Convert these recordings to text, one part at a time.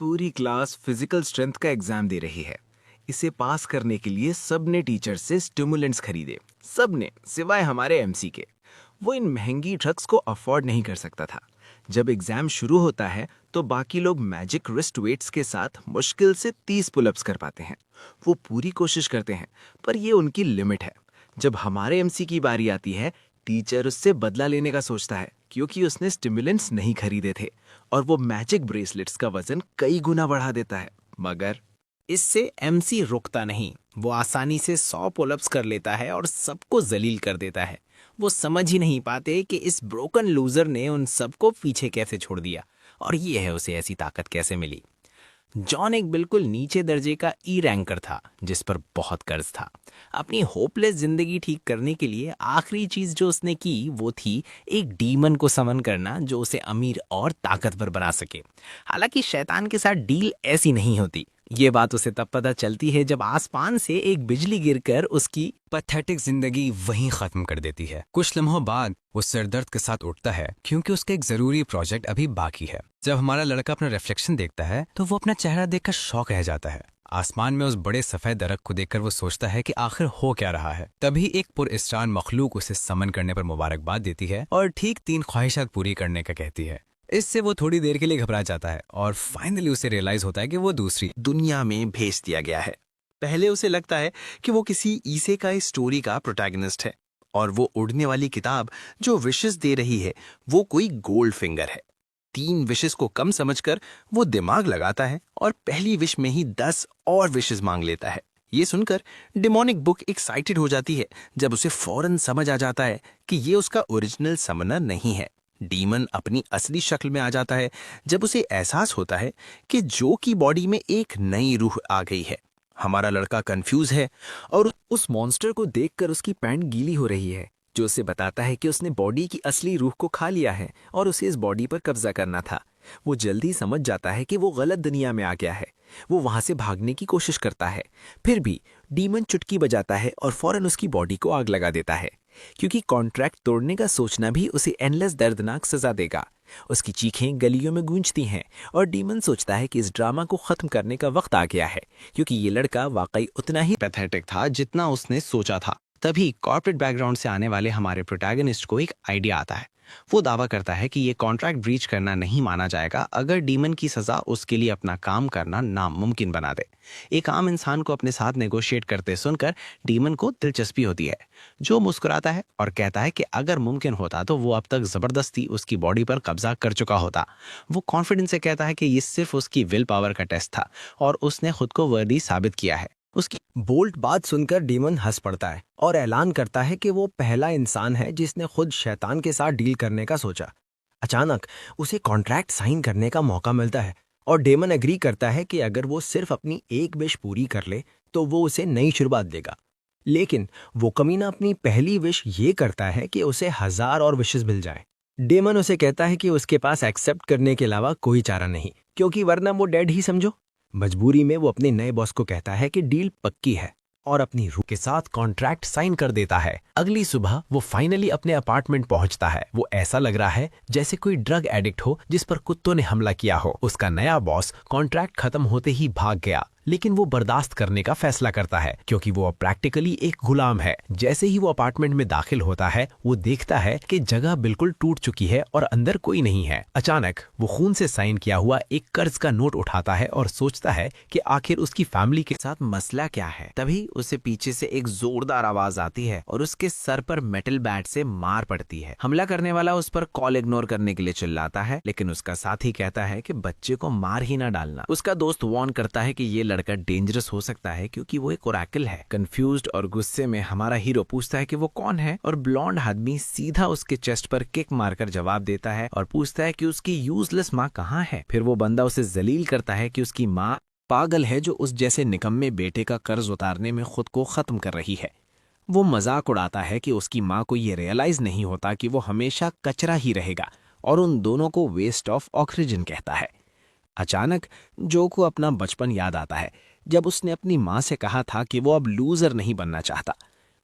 पूरी class physical strength का exam दे रही है। इसे पास करने के लिए सबने टीचर से स्टिमुलेंट्स खरीदे। सबने सिवाय हमारे एमसी के। वो इन महंगी ड्रग्स को अफोर्ड नहीं कर सकता था। जब एग्जाम शुरू होता है तो बाकी लोग मैजिक रिस्ट वेट्स के साथ मुश्किल से 30 पुलअप्स कर पाते हैं। वो पूरी कोशिश करते हैं, पर ये उनकी लिमिट है। जब हमारे एमसी की बारी आती है, टीचर उससे बदला लेने का सोचता है क्योंकि उसने स्टिमुलेंट्स नहीं खरीदे थे, और वो मैजिक ब्रेसलेट्स का वजन कई गुना बढ़ा देता है। मगर इससे एमसी रुकता नहीं। वो आसानी से 100 पुलअप्स कर लेता है और सबको जलील कर देता है। वो समझ ही नहीं पाते कि इस ब्रोकन लूजर ने उन सबको पीछे कैसे छोड़ दिया, और ये है उसे ऐसी ताकत कैसे मिली। जॉन एक बिल्कुल नीचे दर्जे का ई रैंकर था जिस पर बहुत कर्ज था। अपनी होपलेस जिंदगी ठीक करने के लिए आखिरी चीज जो उसने की वो थी एक डीमन को समन करना जो उसे अमीर और ताकतवर बना सके। हालांकि शैतान के साथ डील ऐसी नहीं होती। ये बात उसे तब पता चलती है जब आसमान से एक बिजली गिरकर उसकी पैथेटिक जिंदगी वहीं खत्म कर देती है। कुछ लम्हों बाद वो सिरदर्द के साथ उठता है क्योंकि उसका एक जरूरी प्रोजेक्ट अभी बाकी है। जब हमारा लड़का अपना रिफ्लेक्शन देखता है तो वो अपना चेहरा देखकर शॉक रह जाता है। आसमान में उस बड़े सफेद दरख्त को देखकर वो सोचता है कि आखिर हो क्या रहा है। तभी एक पुरस्तान मखलूक उसे समन करने पर मुबारकबाद देती है और ठीक 3 ख्वाहिशात पूरी करने का कहती है। इससे वो थोड़ी देर के लिए घबरा जाता है और फाइनली उसे रियलाइज होता है कि वो दूसरी दुनिया में भेज दिया गया है। पहले उसे लगता है कि वो किसी ईसे का स्टोरी का प्रोटैगनिस्ट है, और वो उड़ने वाली किताब जो विशेस दे रही है वो कोई गोल्ड फिंगर है। 3 विशेस को कम समझकर वो दिमाग लगाता है और पहली विश में ही 10 और विशेस मांग लेता है। ये सुनकर डिमोनिक बुक एक्साइटेड हो जाती है, जब उसे फौरन समझ आ जाता है कि ये उसका ओरिजिनल समनर नहीं है। डीमन अपनी असली शक्ल में आ जाता है जब उसे एहसास होता है कि जो की बॉडी में एक नई रूह आ गई है। हमारा लड़का कंफ्यूज है और उस मॉन्स्टर को देखकर उसकी पैंट गीली हो रही है, जो उसे बताता है कि उसने बॉडी की असली रूह को खा लिया है और उसे इस बॉडी पर कब्जा करना था। वो जल्दी समझ जाता है कि वो गलत दुनिया में आ गया है। वो वहां से भागने की कोशिश करता है, फिर भी डीमन चुटकी बजाता है और फौरन उसकी बॉडी को आग लगा देता है, क्योंकि कॉन्ट्रैक्ट तोड़ने का सोचना भी उसे एंडलेस दर्दनाक सजा देगा। उसकी चीखें गलियों में गूंजती हैं और डीमन सोचता है कि इस ड्रामा को खत्म करने का वक्त आ गया है, क्योंकि ये लड़का वाकई उतना ही पैथेटिक था जितना उसने सोचा था। तभी कॉर्पोरेट बैकग्राउंड से आने वाले हमारे प्रोटैगनिस्ट को एक आइडिया आता है। वो दावा करता है कि ये कॉन्ट्रैक्ट ब्रीच करना नहीं माना जाएगा अगर डीमन की सजा उसके लिए अपना काम करना नामुमकिन बना दे। एक आम इंसान को अपने साथ नेगोशिएट करते सुनकर डीमन को दिलचस्पी होती है, जो मुस्कुराता है और कहता है कि अगर मुमकिन होता तो वो अब तक जबरदस्ती उसकी बॉडी पर कब्जा कर चुका होता। वो कॉन्फिडेंस से कहता है कि ये सिर्फ उसकी विल पावर का टेस्ट था और उसने खुद को वर्दी साबित किया है। उसकी बोल्ड बात सुनकर डीमन हंस पड़ता है और ऐलान करता है कि वो पहला इंसान है जिसने खुद शैतान के साथ डील करने का सोचा। अचानक उसे कॉन्ट्रैक्ट साइन करने का मौका मिलता है और डेमन एग्री करता है कि अगर वो सिर्फ अपनी एक विश पूरी कर ले तो वो उसे नई शुरुआत देगा। लेकिन वो कमीना अपनी पहली विश ये करता है कि उसे 1000 और विशेस मिल जाए। डेमन उसे कहता है कि उसके पास एक्सेप्ट करने के अलावा कोई चारा नहीं, क्योंकि वरना वो डेड ही समझो। मजबूरी में वो अपने नए बॉस को कहता है कि डील पक्की है और अपनी रूह के साथ कॉन्ट्रैक्ट साइन कर देता है। अगली सुबह वो फाइनली अपने अपार्टमेंट पहुंचता है। वो ऐसा लग रहा है जैसे कोई ड्रग एडिक्ट हो जिस पर कुत्तों ने हमला किया हो। उसका नया बॉस कॉन्ट्रैक्ट खत्म होते ही भाग गया, लेकिन वो बर्दाश्त करने का फैसला करता है क्योंकि वो अब प्रैक्टिकली एक गुलाम है। जैसे ही वो अपार्टमेंट में दाखिल होता है वो देखता है कि जगह बिल्कुल टूट चुकी है और अंदर कोई नहीं है। अचानक वो खून से साइन किया हुआ एक कर्ज का नोट उठाता है और सोचता है कि आखिर उसकी फैमिली के साथ मसला क्या है। तभी उसे पीछे से एक जोरदार आवाज आती है और उसके सर पर मेटल बैट से मार पड़ती है। हमला करने वाला उस पर कॉल इग्नोर करने के लिए चिल्लाता है, लेकिन उसका साथी कहता है कि बच्चे को मार ही ना डालना। उसका दोस्त वार्न करता है कि ये लड़का डेंजरस हो सकता है क्योंकि वो एक ओरेकल है। कंफ्यूज्ड और गुस्से में हमारा हीरो पूछता है कि वो कौन है, और ब्लॉन्ड आदमी सीधा उसके चेस्ट पर किक मारकर जवाब देता है और पूछता है कि उसकी यूजलेस माँ कहाँ है। फिर वो बंदा उसे जलील करता है कि उसकी माँ पागल है जो उस जैसे निकम्मे बेटे का कर्ज उतारने में खुद को खत्म कर रही है। वो मजाक उड़ाता है कि उसकी माँ को ये रियलाइज नहीं होता कि वो हमेशा कचरा ही रहेगा, और उन दोनों को वेस्ट ऑफ ऑक्सीजन कहता है। अचानक जो को अपना बचपन याद आता है, जब उसने अपनी माँ से कहा था कि वो अब लूजर नहीं बनना चाहता।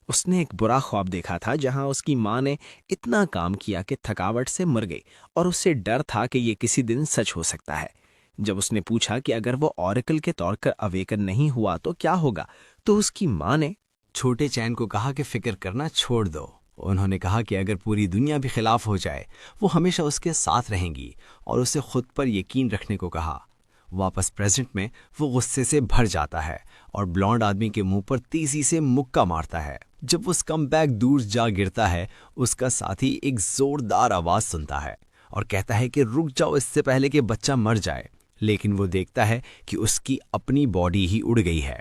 उसने एक बुरा ख्वाब देखा था जहां उसकी माँ ने इतना काम किया कि थकावट से मर गई, और उससे डर था कि ये किसी दिन सच हो सकता है। जब उसने पूछा कि अगर वो ऑरेकल के तौर पर अवेकन नहीं हुआ तो क्या होगा, तो उसकी माँ ने छोटे चैन को कहा कि फिक्र करना छोड़ दो। उन्होंने कहा कि अगर पूरी दुनिया भी खिलाफ हो जाए वो हमेशा उसके साथ रहेंगी, और उसे खुद पर यकीन रखने को कहा। वापस प्रेजेंट में वो गुस्से से भर जाता है और ब्लॉन्ड आदमी के मुंह पर तेजी से मुक्का मारता है। जब वो स्कमबैग दूर जा गिरता है, उसका साथी एक जोरदार आवाज सुनता है और कहता है कि रुक जाओ, इससे पहले कि बच्चा मर जाए। लेकिन वो देखता है कि उसकी अपनी बॉडी ही उड़ गई है।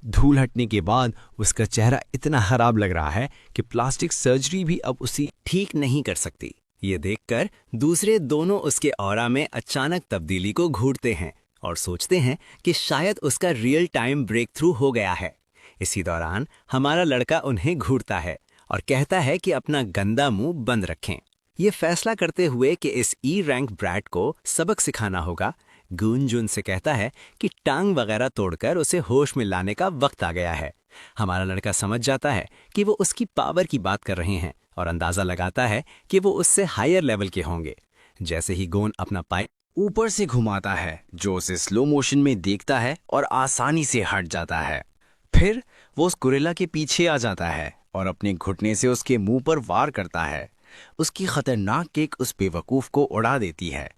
धूल हटने के बाद उसका चेहरा इतना खराब लग रहा है कि प्लास्टिक सर्जरी भी अब उसी ठीक नहीं कर सकती। ये देखकर दूसरे दोनों उसके ऑरा में अचानक तब्दीली को घूरते हैं और सोचते हैं कि शायद उसका रियल टाइम ब्रेक थ्रू हो गया है। इसी दौरान हमारा लड़का उन्हें घूरता है और कहता है कि अपना गंदा मुंह बंद रखें। ये फैसला करते हुए कि इस ई रैंक ब्रैट को सबक सिखाना होगा, गूंज उनसे कहता है कि टांग वगैरह तोड़कर उसे होश में लाने का वक्त आ गया है। हमारा लड़का समझ जाता है कि वो उसकी पावर की बात कर रहे हैं और अंदाजा लगाता है कि वो उससे हायर लेवल के होंगे। जैसे ही गोन अपना पाइप ऊपर से घुमाता है, जो उसे स्लो मोशन में देखता है और आसानी से हट जाता है। फिर वो उस गोरिल्ला के पीछे आ जाता है और अपने घुटने से उसके मुंह पर वार करता है। उसकी खतरनाक किक उस बेवकूफ को उड़ा देती है।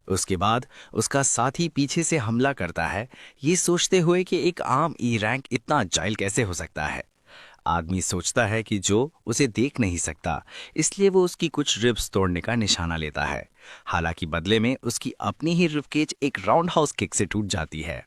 उसके बाद उसका साथी पीछे से हमला करता है, ये सोचते हुए कि एक आम ई रैंक इतना जाइल कैसे हो सकता है। आदमी सोचता है कि जो उसे देख नहीं सकता, इसलिए वो उसकी कुछ रिब्स तोड़ने का निशाना लेता है। हालांकि बदले में उसकी अपनी ही रिबकेज एक राउंड हाउस किक से टूट जाती है।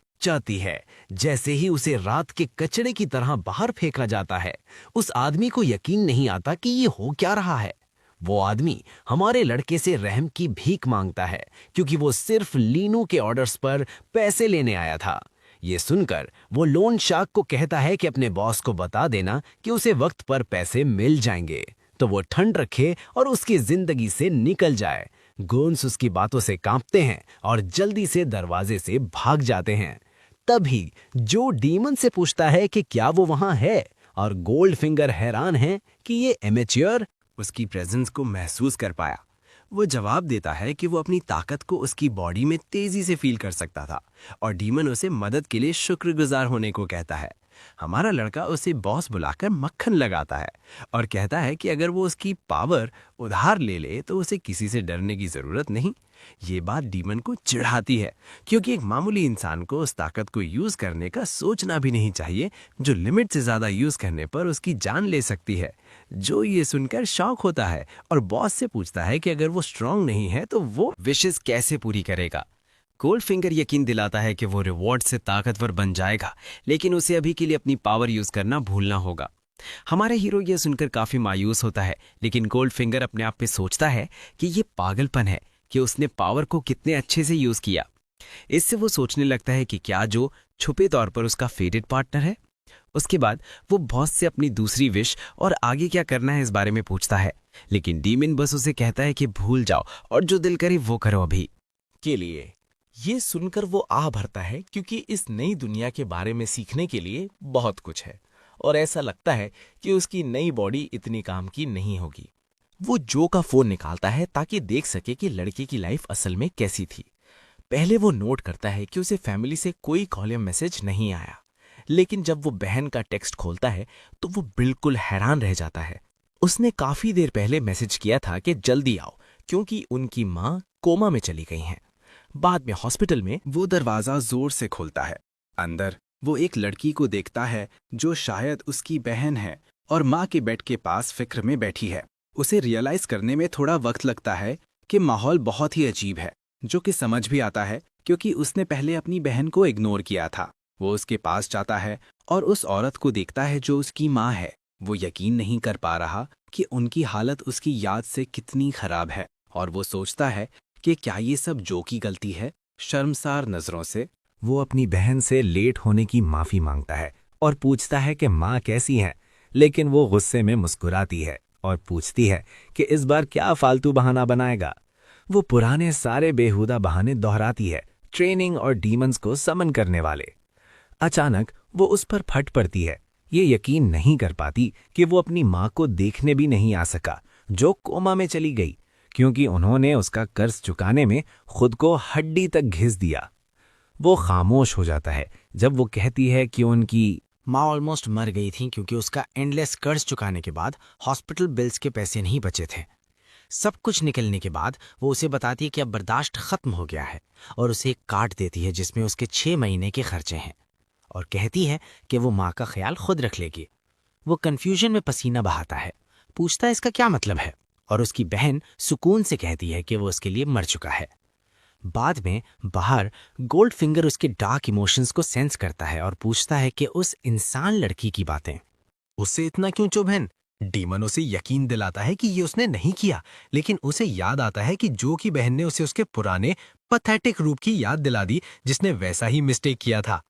जैसे ही उसे रात के कचरे की तरह बाहर फेंका जाता है, उस आदमी को यकीन नहीं आता कि ये हो क्या रहा है। वो आदमी हमारे लड़के से रहम की भीख मांगता है, क्योंकि वो सिर्फ लीनू के ऑर्डर्स पर पैसे लेने आया था। ये सुनकर वो लोन शार्क को कहता है कि अपने बॉस को बता देना कि उसे वक्त पर पैसे मिल जाएंगे, तो वो ठंड रखे और उसकी जिंदगी से निकल जाए। गोन्स उसकी बातों से कांपते हैं और जल्दी से दरवाजे से भाग जाते हैं। तभी जो डीमन से पूछता है कि क्या वो वहां है, और गोल्ड फिंगर हैरान है कि ये एमेच्योर उसकी प्रेजेंस को महसूस कर पाया। वो जवाब देता है कि वो अपनी ताकत को उसकी बॉडी में तेजी से फील कर सकता था और डीमन उसे मदद के लिए शुक्रगुजार होने को कहता है। हमारा लड़का उसे बॉस बुलाकर मक्खन लगाता है और कहता है कि अगर वो उसकी पावर उधार ले ले तो उसे किसी से डरने की जरूरत नहीं। ये बात डीमन को चिढ़ाती है, क्योंकि एक मामूली इंसान को उस ताकत को यूज करने का सोचना भी नहीं चाहिए, जो लिमिट से ज्यादा यूज करने पर उसकी जान ले सकती है। जो ये सुनकर शॉक होता है और बॉस से पूछता है कि अगर वो स्ट्रांग नहीं है तो वो विशेष कैसे पूरी करेगा। गोल्ड फिंगर यकीन दिलाता है कि वो रिवॉर्ड से ताकतवर बन जाएगा, लेकिन उसे अभी के लिए अपनी पावर यूज करना भूलना होगा। हमारे हीरो ये सुनकर काफी मायूस होता है, लेकिन गोल्ड फिंगर अपने आप पे सोचता है कि ये पागलपन है कि उसने पावर को कितने अच्छे से यूज किया। इससे वो सोचने लगता है कि क्या जो छुपे तौर पर उसका फेटेड पार्टनर है। उसके बाद वो बॉस से अपनी दूसरी विश और आगे क्या करना है इस बारे में पूछता है, लेकिन डीमन बस उसे कहता है कि भूल जाओ और जो दिल करे वो करो अभी के लिए। ये सुनकर वो आह भरता है, क्योंकि इस नई दुनिया के बारे में सीखने के लिए बहुत कुछ है और ऐसा लगता है कि उसकी नई बॉडी इतनी काम की नहीं होगी। वो जो का फोन निकालता है ताकि देख सके कि लड़के की लाइफ असल में कैसी थी। पहले वो नोट करता है कि उसे फैमिली से कोई कॉल या मैसेज नहीं आया, लेकिन जब वो बहन का टेक्स्ट खोलता है तो वो बिल्कुल हैरान रह जाता है। उसने काफी देर पहले मैसेज किया था कि जल्दी आओ, क्योंकि उनकी माँ कोमा में चली गई हैं। बाद में हॉस्पिटल में वो दरवाजा जोर से खोलता है। अंदर वो एक लड़की को देखता है जो शायद उसकी बहन है और माँ के बेड के पास फिक्र में बैठी है। उसे रियलाइज करने में थोड़ा वक्त लगता है कि माहौल बहुत ही अजीब है, जो कि समझ भी आता है क्योंकि उसने पहले अपनी बहन को इग्नोर किया था। वो उसके पास जाता है और उस औरत को देखता है जो उसकी माँ है। वो यकीन नहीं कर पा रहा कि उनकी हालत उसकी याद से कितनी खराब है और वो सोचता है कि क्या ये सब जो की गलती है। शर्मसार नजरों से वो अपनी बहन से लेट होने की माफी मांगता है और पूछता है कि माँ कैसी है, लेकिन वो गुस्से में मुस्कुराती है और पूछती है कि इस बार क्या फालतू बहाना बनाएगा। वो पुराने सारे बेहुदा बहाने दोहराती है, ट्रेनिंग और डीमंस को समन करने वाले। अचानक वो उस पर फट पड़ती है। ये यकीन नहीं कर पाती कि वो अपनी माँ को देखने भी नहीं आ सका, जो कोमा में चली गई, क्योंकि उन्होंने उसका कर्ज चुकाने में खुद को हड्डी तक घिस दिया। वो खामोश हो जाता है जब वो कहती है कि उनकी माँ ऑलमोस्ट मर गई थी क्योंकि उसका एंडलेस कर्ज चुकाने के बाद हॉस्पिटल बिल्स के पैसे नहीं बचे थे। सब कुछ निकलने के बाद वो उसे बताती है कि अब बर्दाश्त खत्म हो गया है और उसे एक कार्ड देती है जिसमें उसके 6 महीने के खर्चे हैं और कहती है कि वो माँ का ख्याल खुद रख लेगी। वो कंफ्यूजन में पसीना बहाता है, पूछता है इसका क्या मतलब है, और उसकी बहन सुकून से कहती है कि वो उसके लिए मर चुका है। बाद में बाहर गोल्ड फिंगर उसके डार्क इमोशंस को सेंस करता है और पूछता है कि उस इंसान लड़की की बातें। उससे इतना क्यों चुप है? डीमन उसे यकीन दिलाता है कि ये उसने नहीं किया, लेकिन उसे याद आता है कि जो की बहन ने उसे उसके पुराने पैथेटिक रूप की याद दिला दी जिसने वैसा ही मिस्टेक किया था।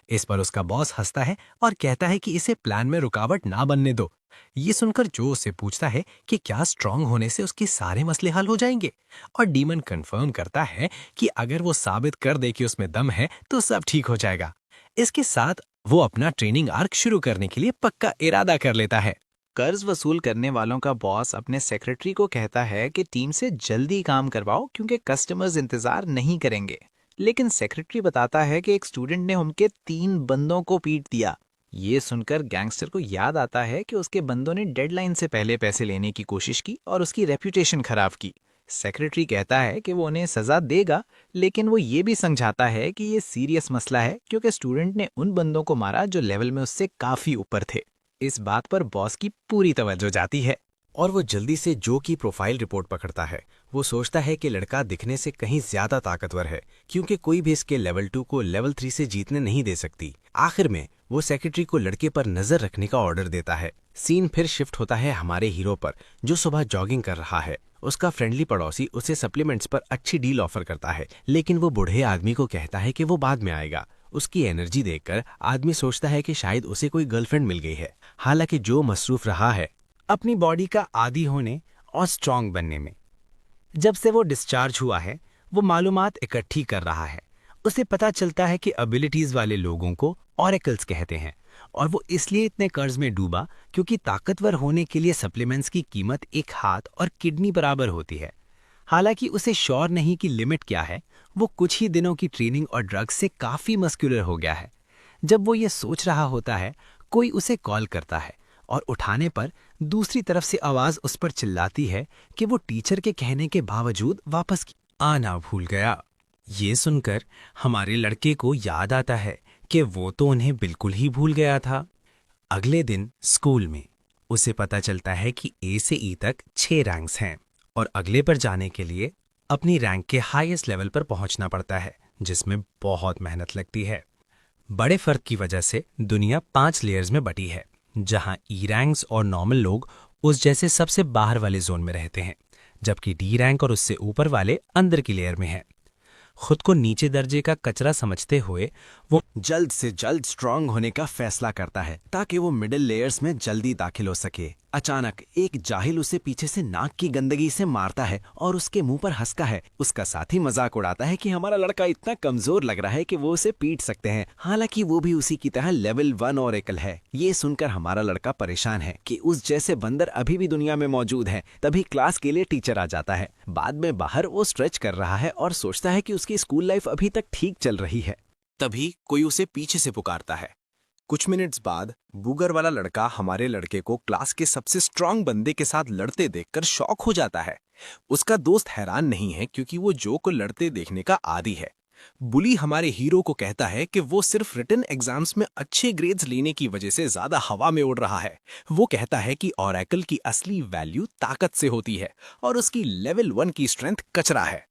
इस पर उसका बॉस हंसता है और कहता है कि इसे प्लान में रुकावट ना बनने दो। ये सुनकर जो उससे पूछता है कि क्या स्ट्रांग होने से उसके सारे मसले हल हो जाएंगे, और डीमन कंफर्म करता है कि अगर वो साबित कर दे कि उसमें दम है तो सब ठीक हो जाएगा। इसके साथ वो अपना ट्रेनिंग आर्क शुरू करने के लिए पक्का इरादा कर लेता है। कर्ज वसूल करने वालों का बॉस अपने सेक्रेटरी को कहता है कि टीम से जल्दी काम करवाओ क्योंकि कस्टमर्स इंतजार नहीं करेंगे, लेकिन सेक्रेटरी बताता है कि एक स्टूडेंट ने उनके 3 बंदों को पीट दिया। ये सुनकर गैंगस्टर को याद आता है कि उसके बंदों ने डेडलाइन से पहले पैसे लेने की कोशिश की और उसकी रेप्यूटेशन खराब की। सेक्रेटरी कहता है कि वो उन्हें सजा देगा, लेकिन वो ये भी समझाता है कि ये सीरियस मसला है क्योंकि स्टूडेंट ने उन बंदों को मारा जो लेवल में उससे काफी ऊपर थे। इस बात पर बॉस की पूरी तवज्जो जाती है और वो जल्दी से जो की प्रोफाइल रिपोर्ट पकड़ता है। वो सोचता है कि लड़का दिखने से कहीं ज्यादा ताकतवर है क्योंकि कोई भी इसके लेवल 2 को लेवल 3 से जीतने नहीं दे सकती। आखिर में वो सेक्रेटरी को लड़के पर नजर रखने का ऑर्डर देता है। सीन फिर शिफ्ट होता है हमारे हीरो पर, जो सुबह जॉगिंग कर रहा है। उसका फ्रेंडली पड़ोसी उसे सप्लीमेंट्स पर अच्छी डील ऑफर करता है, लेकिन वो बूढ़े आदमी को कहता है कि वो बाद में आएगा। उसकी एनर्जी देखकर आदमी सोचता है कि शायद उसे कोई गर्लफ्रेंड मिल गई है। हालांकि जो मसरूफ रहा है अपनी बॉडी का आदी होने और स्ट्रांग बनने में। जब से वो डिस्चार्ज हुआ है वो मालूमात इकट्ठी कर रहा है। उसे पता चलता है कि एबिलिटीज वाले लोगों को ऑरेकल्स कहते हैं और वो इसलिए इतने कर्ज में डूबा क्योंकि ताकतवर होने के लिए सप्लीमेंट्स की कीमत एक हाथ और किडनी बराबर होती है। हालांकि उसे श्योर नहीं कि लिमिट क्या है, वो कुछ ही दिनों की ट्रेनिंग और ड्रग्स से काफी मस्कुलर हो गया है। जब वो ये सोच रहा होता है, कोई उसे कॉल करता है और उठाने पर दूसरी तरफ से आवाज उस पर चिल्लाती है कि वो टीचर के कहने के बावजूद वापस आना भूल गया। ये सुनकर हमारे लड़के को याद आता है कि वो तो उन्हें बिल्कुल ही भूल गया था। अगले दिन स्कूल में उसे पता चलता है कि ए से ई तक 6 रैंक्स हैं और अगले पर जाने के लिए अपनी रैंक के हाईएस्ट लेवल पर पहुंचना पड़ता है, जिसमें बहुत मेहनत लगती है। बड़े फर्क की वजह से दुनिया 5 लेयर्स में बटी है, जहां ई रैंक्स और नॉर्मल लोग उस जैसे सबसे बाहर वाले जोन में रहते हैं, जबकि डी रैंक और उससे ऊपर वाले अंदर की लेयर में हैं। खुद को नीचे दर्जे का कचरा समझते हुए वो जल्द से जल्द स्ट्रांग होने का फैसला करता है ताकि वो मिडिल लेयर्स में जल्दी दाखिल हो सके। अचानक एक जाहिल उसे पीछे से नाक की गंदगी से मारता है और उसके मुंह पर हंसता है। उसका साथी मजाक उड़ाता है कि हमारा लड़का इतना कमजोर लग रहा है कि वो उसे पीट सकते हैं, हालांकि वो भी उसी की तरह लेवल 1 ऑरेकल है। ये सुनकर हमारा लड़का परेशान है कि उस जैसे बंदर अभी भी दुनिया में मौजूद है। तभी क्लास के लिए टीचर आ जाता है। बाद में बाहर वो स्ट्रेच कर रहा है और सोचता है कि उसकी स्कूल लाइफ अभी तक ठीक चल रही है। तभी कोई उसे पीछे से पुकारता है। कुछ मिनट्स बाद बूगर वाला लड़का हमारे लड़के को क्लास के सबसे स्ट्रांग बंदे के साथ लड़ते देखकर शॉक हो जाता है। उसका दोस्त हैरान नहीं है क्योंकि वो जो को लड़ते देखने का आदी है। बुली हमारे हीरो को कहता है कि वो सिर्फ रिटन एग्जाम्स में अच्छे ग्रेड्स लेने की वजह से ज्यादा हवा में उड़ रहा है। वो कहता है कि ऑरेकल की असली वैल्यू ताकत से होती है और उसकी लेवल 1 की स्ट्रेंथ कचरा है।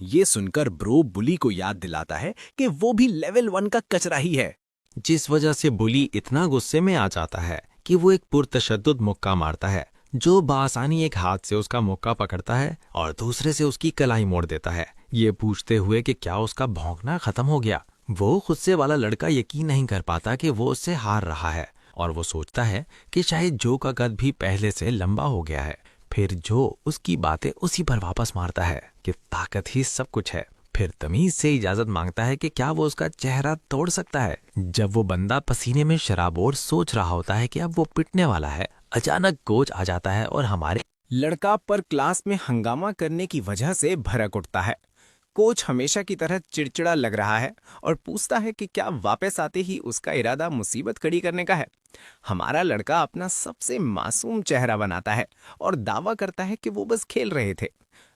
ये सुनकर ब्रो बुली को याद दिलाता है कि वो भी लेवल 1 का कचरा ही है, जिस वजह से बुली इतना गुस्से में आ जाता है कि वो एक पुरतशद्दुद मुक्का मारता है, जो बासानी एक हाथ से उसका मुक्का पकड़ता है और दूसरे से उसकी कलाई मोड़ देता है, ये पूछते हुए कि क्या उसका भौंकना खत्म हो गया। वो गुस्से वाला लड़का यकीन नहीं कर पाता कि वो उससे हार रहा है और वो सोचता है कि शायद जो का कद भी पहले से लंबा हो गया है। फिर जो उसकी बातें उसी पर वापस मारता है कि ताकत ही सब कुछ है। फिर तमीज से इजाजत मांगता है कि क्या वो उसका चेहरा तोड़ सकता है। जब वो बंदा पसीने में शराबोर सोच रहा होता है कि अब वो पिटने वाला है, अचानक कोच आ जाता है और हमारे लड़का पर क्लास में हंगामा करने की वजह से भड़क उठता है। कोच हमेशा की तरह चिड़चिड़ा लग रहा है और पूछता है कि क्या वापस आते ही उसका इरादा मुसीबत खड़ी करने का है। हमारा लड़का अपना सबसे मासूम चेहरा बनाता है और दावा करता है कि वो बस खेल रहे थे।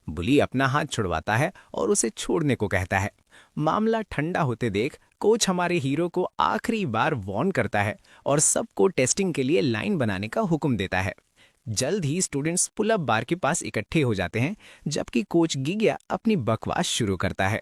बुली अपना हाथ छुड़वाता है और उसे छोड़ने को कहता है। मामला ठंडा होते देख कोच हमारे हीरो को आखिरी बार वार्न करता है और सबको टेस्टिंग के लिए लाइन बनाने का हुक्म देता है। जल्द ही स्टूडेंट्स पुल अप बार के पास इकट्ठे हो जाते हैं, जबकि कोच गिगिया अपनी बकवास शुरू करता है।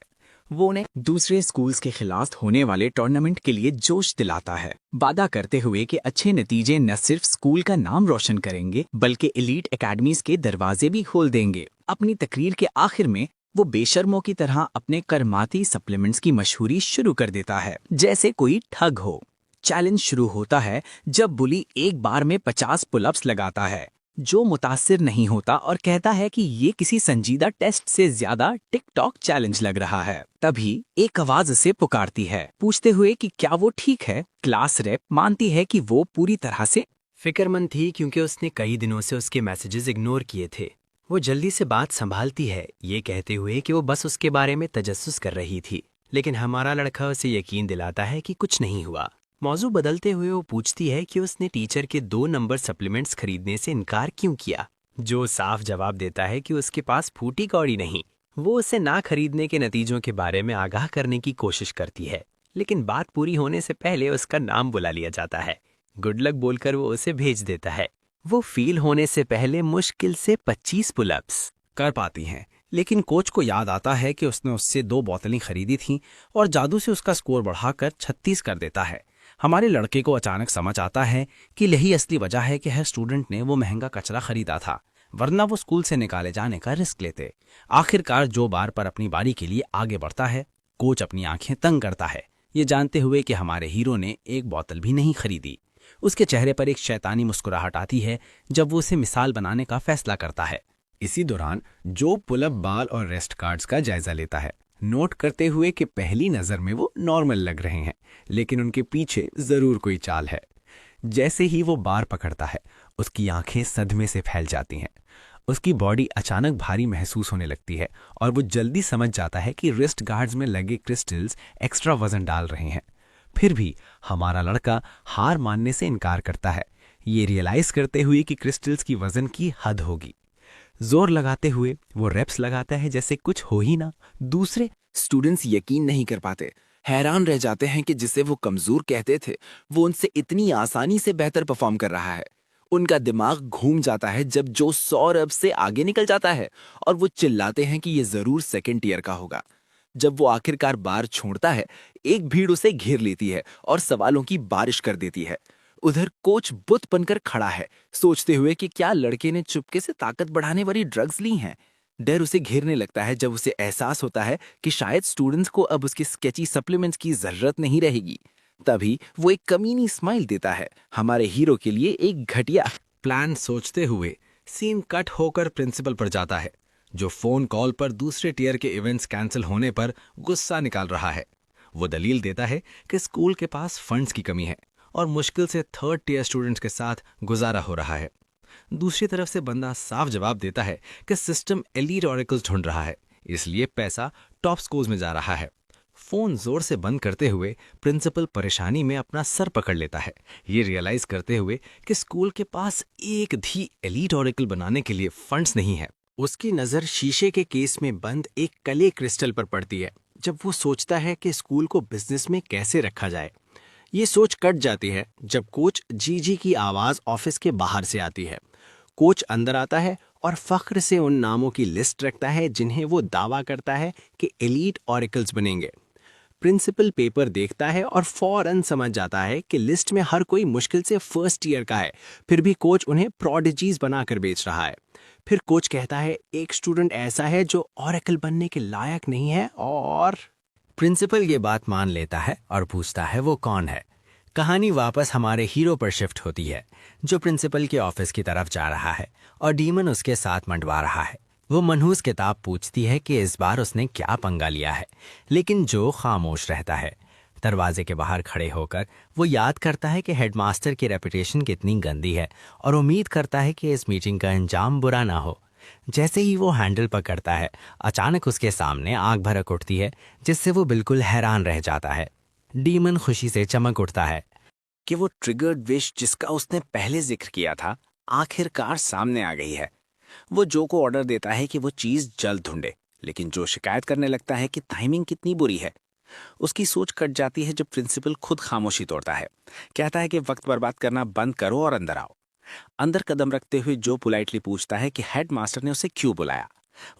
वो उन्हें दूसरे स्कूल्स के खिलाफ होने वाले टूर्नामेंट के लिए जोश दिलाता है, वादा करते हुए कि अच्छे नतीजे न सिर्फ स्कूल का नाम रोशन करेंगे बल्कि एलीट एकेडमीज के दरवाजे भी खोल देंगे। अपनी तकरीर के आखिर में वो बेशर्मों की तरह अपने करमाती सप्लीमेंट्स की मशहूरी शुरू कर देता है, जैसे कोई ठग हो। चैलेंज शुरू होता है जब बुली एक बार में 50 पुलअप्स लगाता है, जो मुतासिर नहीं होता और कहता है कि ये किसी संजीदा टेस्ट से ज्यादा टिकटॉक चैलेंज लग रहा है। तभी एक आवाज उसे पुकारती है, पूछते हुए कि क्या वो ठीक है। क्लास रेप मानती है कि वो पूरी तरह से फिक्रमंद थी क्योंकि उसने कई दिनों से उसके मैसेजेस इग्नोर किए थे। वो जल्दी से बात संभालती है, ये कहते हुए कि वो बस उसके बारे में तजस्सुस कर रही थी, लेकिन हमारा लड़का उसे यकीन दिलाता है कि कुछ नहीं हुआ। मौजू बदलते हुए वो पूछती है कि उसने टीचर के 2 नंबर सप्लीमेंट्स खरीदने से इनकार क्यों किया, जो साफ जवाब देता है कि उसके पास फूटी कौड़ी नहीं। वो उसे ना खरीदने के नतीजों के बारे में आगाह करने की कोशिश करती है, लेकिन बात पूरी होने से पहले उसका नाम बुला लिया जाता है। गुड लक बोलकर वो उसे भेज देता है। वो फील होने से पहले मुश्किल से 25 पुलअप्स कर पाती हैं, लेकिन कोच को याद आता है कि उसने उससे 2 बोतलें खरीदी थीं और जादू से उसका स्कोर बढ़ाकर 36 कर देता है। हमारे लड़के को अचानक समझ आता है कि यही असली वजह है कि हर स्टूडेंट ने वो महंगा कचरा खरीदा था, वरना वो स्कूल से निकाले जाने का रिस्क लेते। आखिरकार जो बार पर अपनी बारी के लिए आगे बढ़ता है, कोच अपनी आंखें तंग करता है, ये जानते हुए कि हमारे हीरो ने एक बोतल भी नहीं खरीदी। उसके चेहरे पर एक शैतानी मुस्कुराहट आती है जब वो उसे मिसाल बनाने का फैसला करता है। इसी दौरान जो पुलअप बाल और रेस्ट कार्ड्स का जायजा लेता है, नोट करते हुए कि पहली नजर में वो नॉर्मल लग रहे हैं, लेकिन उनके पीछे जरूर कोई चाल है। जैसे ही वो बार पकड़ता है, उसकी आंखें सदमे से फैल जाती हैं। उसकी बॉडी अचानक भारी महसूस होने लगती है और वो जल्दी समझ जाता है कि रिस्ट गार्ड्स में लगे क्रिस्टल्स एक्स्ट्रा वजन डाल रहे हैं। फिर भी हमारा लड़का हार मानने से इनकार करता है, ये रियलाइज करते हुए कि क्रिस्टल्स की वजन की हद होगी। जोर लगाते हुए वो रेप्स लगाता है जैसे कुछ हो ही ना। दूसरे स्टूडेंट्स यकीन नहीं कर पाते, हैरान रह जाते हैं कि जिसे वो कमजोर कहते थे वो उनसे इतनी आसानी से बेहतर परफॉर्म कर रहा है। उनका दिमाग घूम जाता है जब जो 100 रब से आगे निकल जाता है और वो चिल्लाते हैं कि ये जरूर सेकंड ईयर का होगा। जब वो आखिरकार बार छोड़ता है, एक भीड़ उसे घेर लेती है और सवालों की बारिश कर देती है। उधर कोच बुत बनकर खड़ा है, सोचते हुए कि क्या लड़के ने चुपके से ताकत बढ़ाने वाली ड्रग्स ली हैं। डर उसे घेरने लगता है जब उसे एहसास होता है कि शायद स्टूडेंट्स को अब उसके स्केची सप्लीमेंट्स की जरूरत नहीं रहेगी। तभी वो एक कमीनी स्माइल देता है, हमारे हीरो के लिए एक घटिया प्लान सोचते हुए सीन कट होकर प्रिंसिपल पर जाता है, जो फोन कॉल पर दूसरे टीयर के इवेंट्स कैंसिल होने पर गुस्सा निकाल रहा है। वो दलील देता है कि स्कूल के पास फंड्स की कमी है और मुश्किल से 3rd टीयर स्टूडेंट्स के साथ गुजारा हो रहा है। दूसरी तरफ से बंदा साफ जवाब देता है कि सिस्टम एलीट ऑरेकल्स ढूंढ रहा है, इसलिए पैसा टॉप स्कूल्स में जा रहा है। फोन जोर से बंद करते हुए प्रिंसिपल परेशानी में अपना सर पकड़ लेता है, ये रियलाइज करते हुए कि स्कूल के पास एक भी एलीट ऑरेकल बनाने के लिए फंड्स नहीं है। उसकी नज़र शीशे के केस में बंद एक कले क्रिस्टल पर पड़ती है जब वो सोचता है कि स्कूल को बिजनेस में कैसे रखा जाए। ये सोच कट जाती है जब कोच जी की आवाज़ ऑफिस के बाहर से आती है। कोच अंदर आता है और फख्र से उन नामों की लिस्ट रखता है जिन्हें वो दावा करता है कि एलीट ऑरेकल्स बनेंगे। प्रिंसिपल पेपर देखता है और फौरन समझ जाता है कि लिस्ट में हर कोई मुश्किल से 1st ईयर का है, फिर भी कोच उन्हें प्रोडिजीज बनाकर बेच रहा है। फिर कोच कहता है एक स्टूडेंट ऐसा है जो ऑरेकल बनने के लायक नहीं है, और प्रिंसिपल ये बात मान लेता है और पूछता है वो कौन है। कहानी वापस हमारे हीरो पर शिफ्ट होती है, जो प्रिंसिपल के ऑफिस की तरफ जा रहा है और डीमन उसके साथ मंडवा रहा है। वो मनहूस किताब पूछती है कि इस बार उसने क्या पंगा लिया है, लेकिन जो खामोश रहता है। दरवाजे के बाहर खड़े होकर वो याद करता है कि हेडमास्टर की रेपुटेशन कितनी गंदी है और उम्मीद करता है कि इस मीटिंग का अंजाम बुरा ना हो। जैसे ही वो हैंडल पकड़ता है, अचानक उसके सामने आग भड़क उठती है, जिससे वो बिल्कुल हैरान रह जाता है। डीमन खुशी से चमक उठता है कि वो ट्रिगर्ड विश जिसका उसने पहले जिक्र किया था आखिरकार सामने आ गई है। वो जो को ऑर्डर देता है कि वो चीज जल्द ढूंढे, लेकिन जो शिकायत करने लगता है कि टाइमिंग कितनी बुरी है। उसकी सोच कट जाती है जब प्रिंसिपल खुद खामोशी तोड़ता है। कहता है कि वक्त बर्बाद करना बंद करो और अंदर आओ। अंदर कदम रखते हुए जो पोलाइटली पूछता है कि हेड मास्टर ने उसे क्यों बुलाया।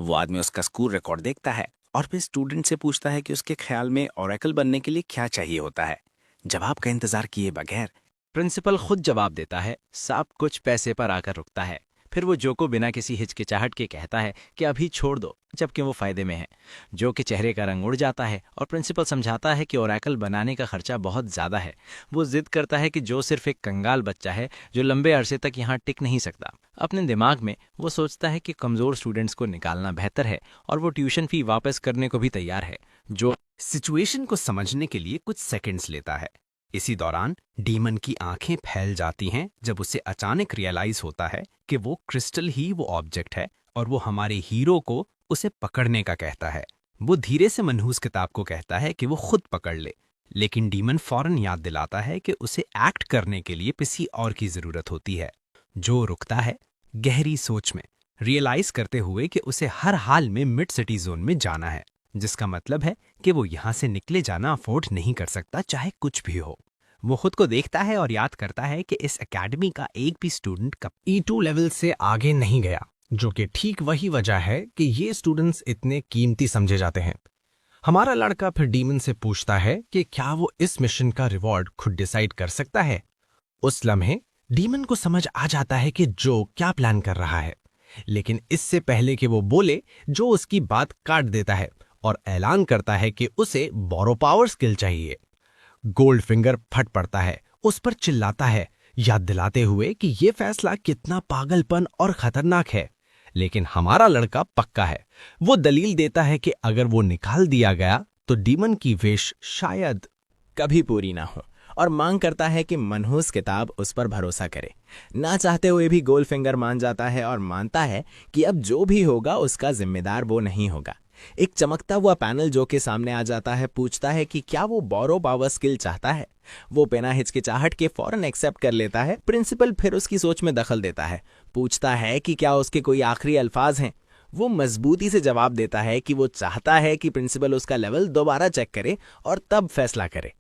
वो आदमी उसका स्कूल रिकॉर्ड देखता है और फिर स्टूडेंट से पूछता है कि उसके ख्याल में ओरेकल बनने के लिए क्या चाहिए होता है। जवाब का इंतजार किए बगैर प्रिंसिपल खुद जवाब देता है। सब कुछ पैसे पर आकर रुकता है। फिर वो जो को बिना किसी हिचकिचाहट के कहता है कि अभी छोड़ दो, जबकि वो फायदे में है। जो के चेहरे का रंग उड़ जाता है और प्रिंसिपल समझाता है कि ओरेकल बनाने का खर्चा बहुत ज्यादा है। वो जिद करता है कि जो सिर्फ एक कंगाल बच्चा है जो लंबे अरसे तक यहाँ टिक नहीं सकता। अपने दिमाग में वो सोचता है कि कमजोर स्टूडेंट्स को निकालना बेहतर है और वो ट्यूशन फी वापस करने को भी तैयार है। जो सिचुएशन को समझने के लिए कुछ सेकंड्स लेता है। इसी दौरान डीमन की आंखें फैल जाती हैं जब उसे अचानक रियलाइज होता है कि वो क्रिस्टल ही वो ऑब्जेक्ट है और वो हमारे हीरो को उसे पकड़ने का कहता है। वो धीरे से मनहूस किताब को कहता है कि वो खुद पकड़ ले, लेकिन डीमन फौरन याद दिलाता है कि उसे एक्ट करने के लिए किसी और की जरूरत होती है। जो रुकता है गहरी सोच में, रियलाइज करते हुए कि उसे हर हाल में मिड सिटी जोन में जाना है, जिसका मतलब है कि वो यहाँ से निकले जाना अफोर्ड नहीं कर सकता, चाहे कुछ भी हो। वो खुद को देखता है और याद करता है कि इस एकेडमी का एक भी स्टूडेंट कब E2 लेवल से आगे नहीं गया, जो कि ठीक वही वजह है कि ये स्टूडेंट्स इतने कीमती समझे जाते हैं। हमारा लड़का फिर डीमन से पूछता है कि क्या वो इस मिशन का रिवॉर्ड खुद डिसाइड कर सकता है। उस लम्हे डीमन को समझ आ जाता है कि जो क्या प्लान कर रहा है, लेकिन इससे पहले कि वो बोले, जो उसकी बात काट देता है और ऐलान करता है कि उसे बोरो पावर स्किल चाहिए। गोल्ड फिंगर फट पड़ता है, उस पर चिल्लाता है, याद दिलाते हुए कि ये फैसला कितना पागलपन और खतरनाक है। लेकिन हमारा लड़का पक्का है। वो दलील देता है कि अगर वो निकाल दिया गया तो डीमन की विश शायद कभी पूरी ना हो, और मांग करता है कि मनहूस किताब उस पर भरोसा करे। ना चाहते हुए भी गोल्ड फिंगर मान जाता है और मानता है कि अब जो भी होगा उसका जिम्मेदार वो नहीं होगा। एक चमकता हुआ पैनल जो के सामने आ जाता है, पूछता है कि क्या वो बोरो पावर स्किल चाहता है। वो बिना हिचकिचाहट के फौरन एक्सेप्ट कर लेता है। प्रिंसिपल फिर उसकी सोच में दखल देता है, पूछता है कि क्या उसके कोई आखिरी अल्फाज हैं। वो मजबूती से जवाब देता है कि वो चाहता है कि प्रिंसिपल उसका लेवल दोबारा चेक करे और तब फैसला करे।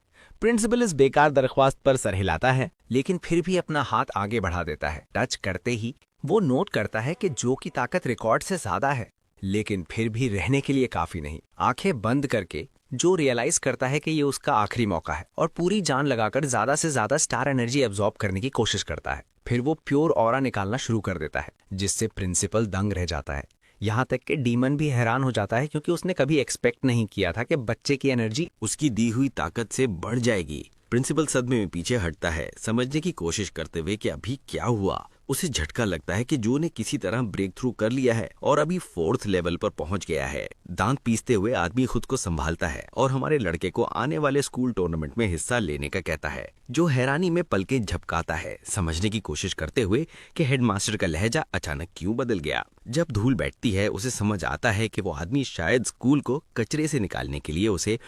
प्रिंसिपल इस बेकार दरख्वास्त पर सर हिलाता है, लेकिन फिर भी अपना हाथ आगे बढ़ा देता है। टच करते ही वो नोट करता है कि जो की ताकत रिकॉर्ड से ज्यादा है, लेकिन फिर भी रहने के लिए काफी नहीं। आंखें बंद करके जो रियलाइज करता है कि ये उसका आखिरी मौका है और पूरी जान लगाकर ज्यादा से ज्यादा स्टार एनर्जी एब्जॉर्ब करने की कोशिश करता है। फिर वो प्योर ऑरा निकालना शुरू कर देता है, जिससे प्रिंसिपल दंग रह जाता है। यहाँ तक कि डीमन भी हैरान हो जाता है, क्योंकि उसने कभी एक्सपेक्ट नहीं किया था कि बच्चे की एनर्जी उसकी दी हुई ताकत से बढ़ जाएगी। प्रिंसिपल सदमे में पीछे हटता है, समझने की कोशिश करते हुए कि अभी क्या हुआ। उसे झटका लगता है कि जो ने किसी तरह ब्रेक थ्रू कर लिया है और अभी 4th लेवल पर पहुंच गया है। दांत पीसते हुए आदमी खुद को संभालता है और हमारे लड़के को आने वाले स्कूल टूर्नामेंट में हिस्सा लेने का कहता है। जो हैरानी में पलकें झपकाता है, समझने की कोशिश करते हुए कि हेडमास्टर का लहजा अचानक क्यों बदल गया। जब धूल बैठती है, उसे समझ आता है कि वो आदमी शायद स्कूल को कचरे से निकालने के लिए उसे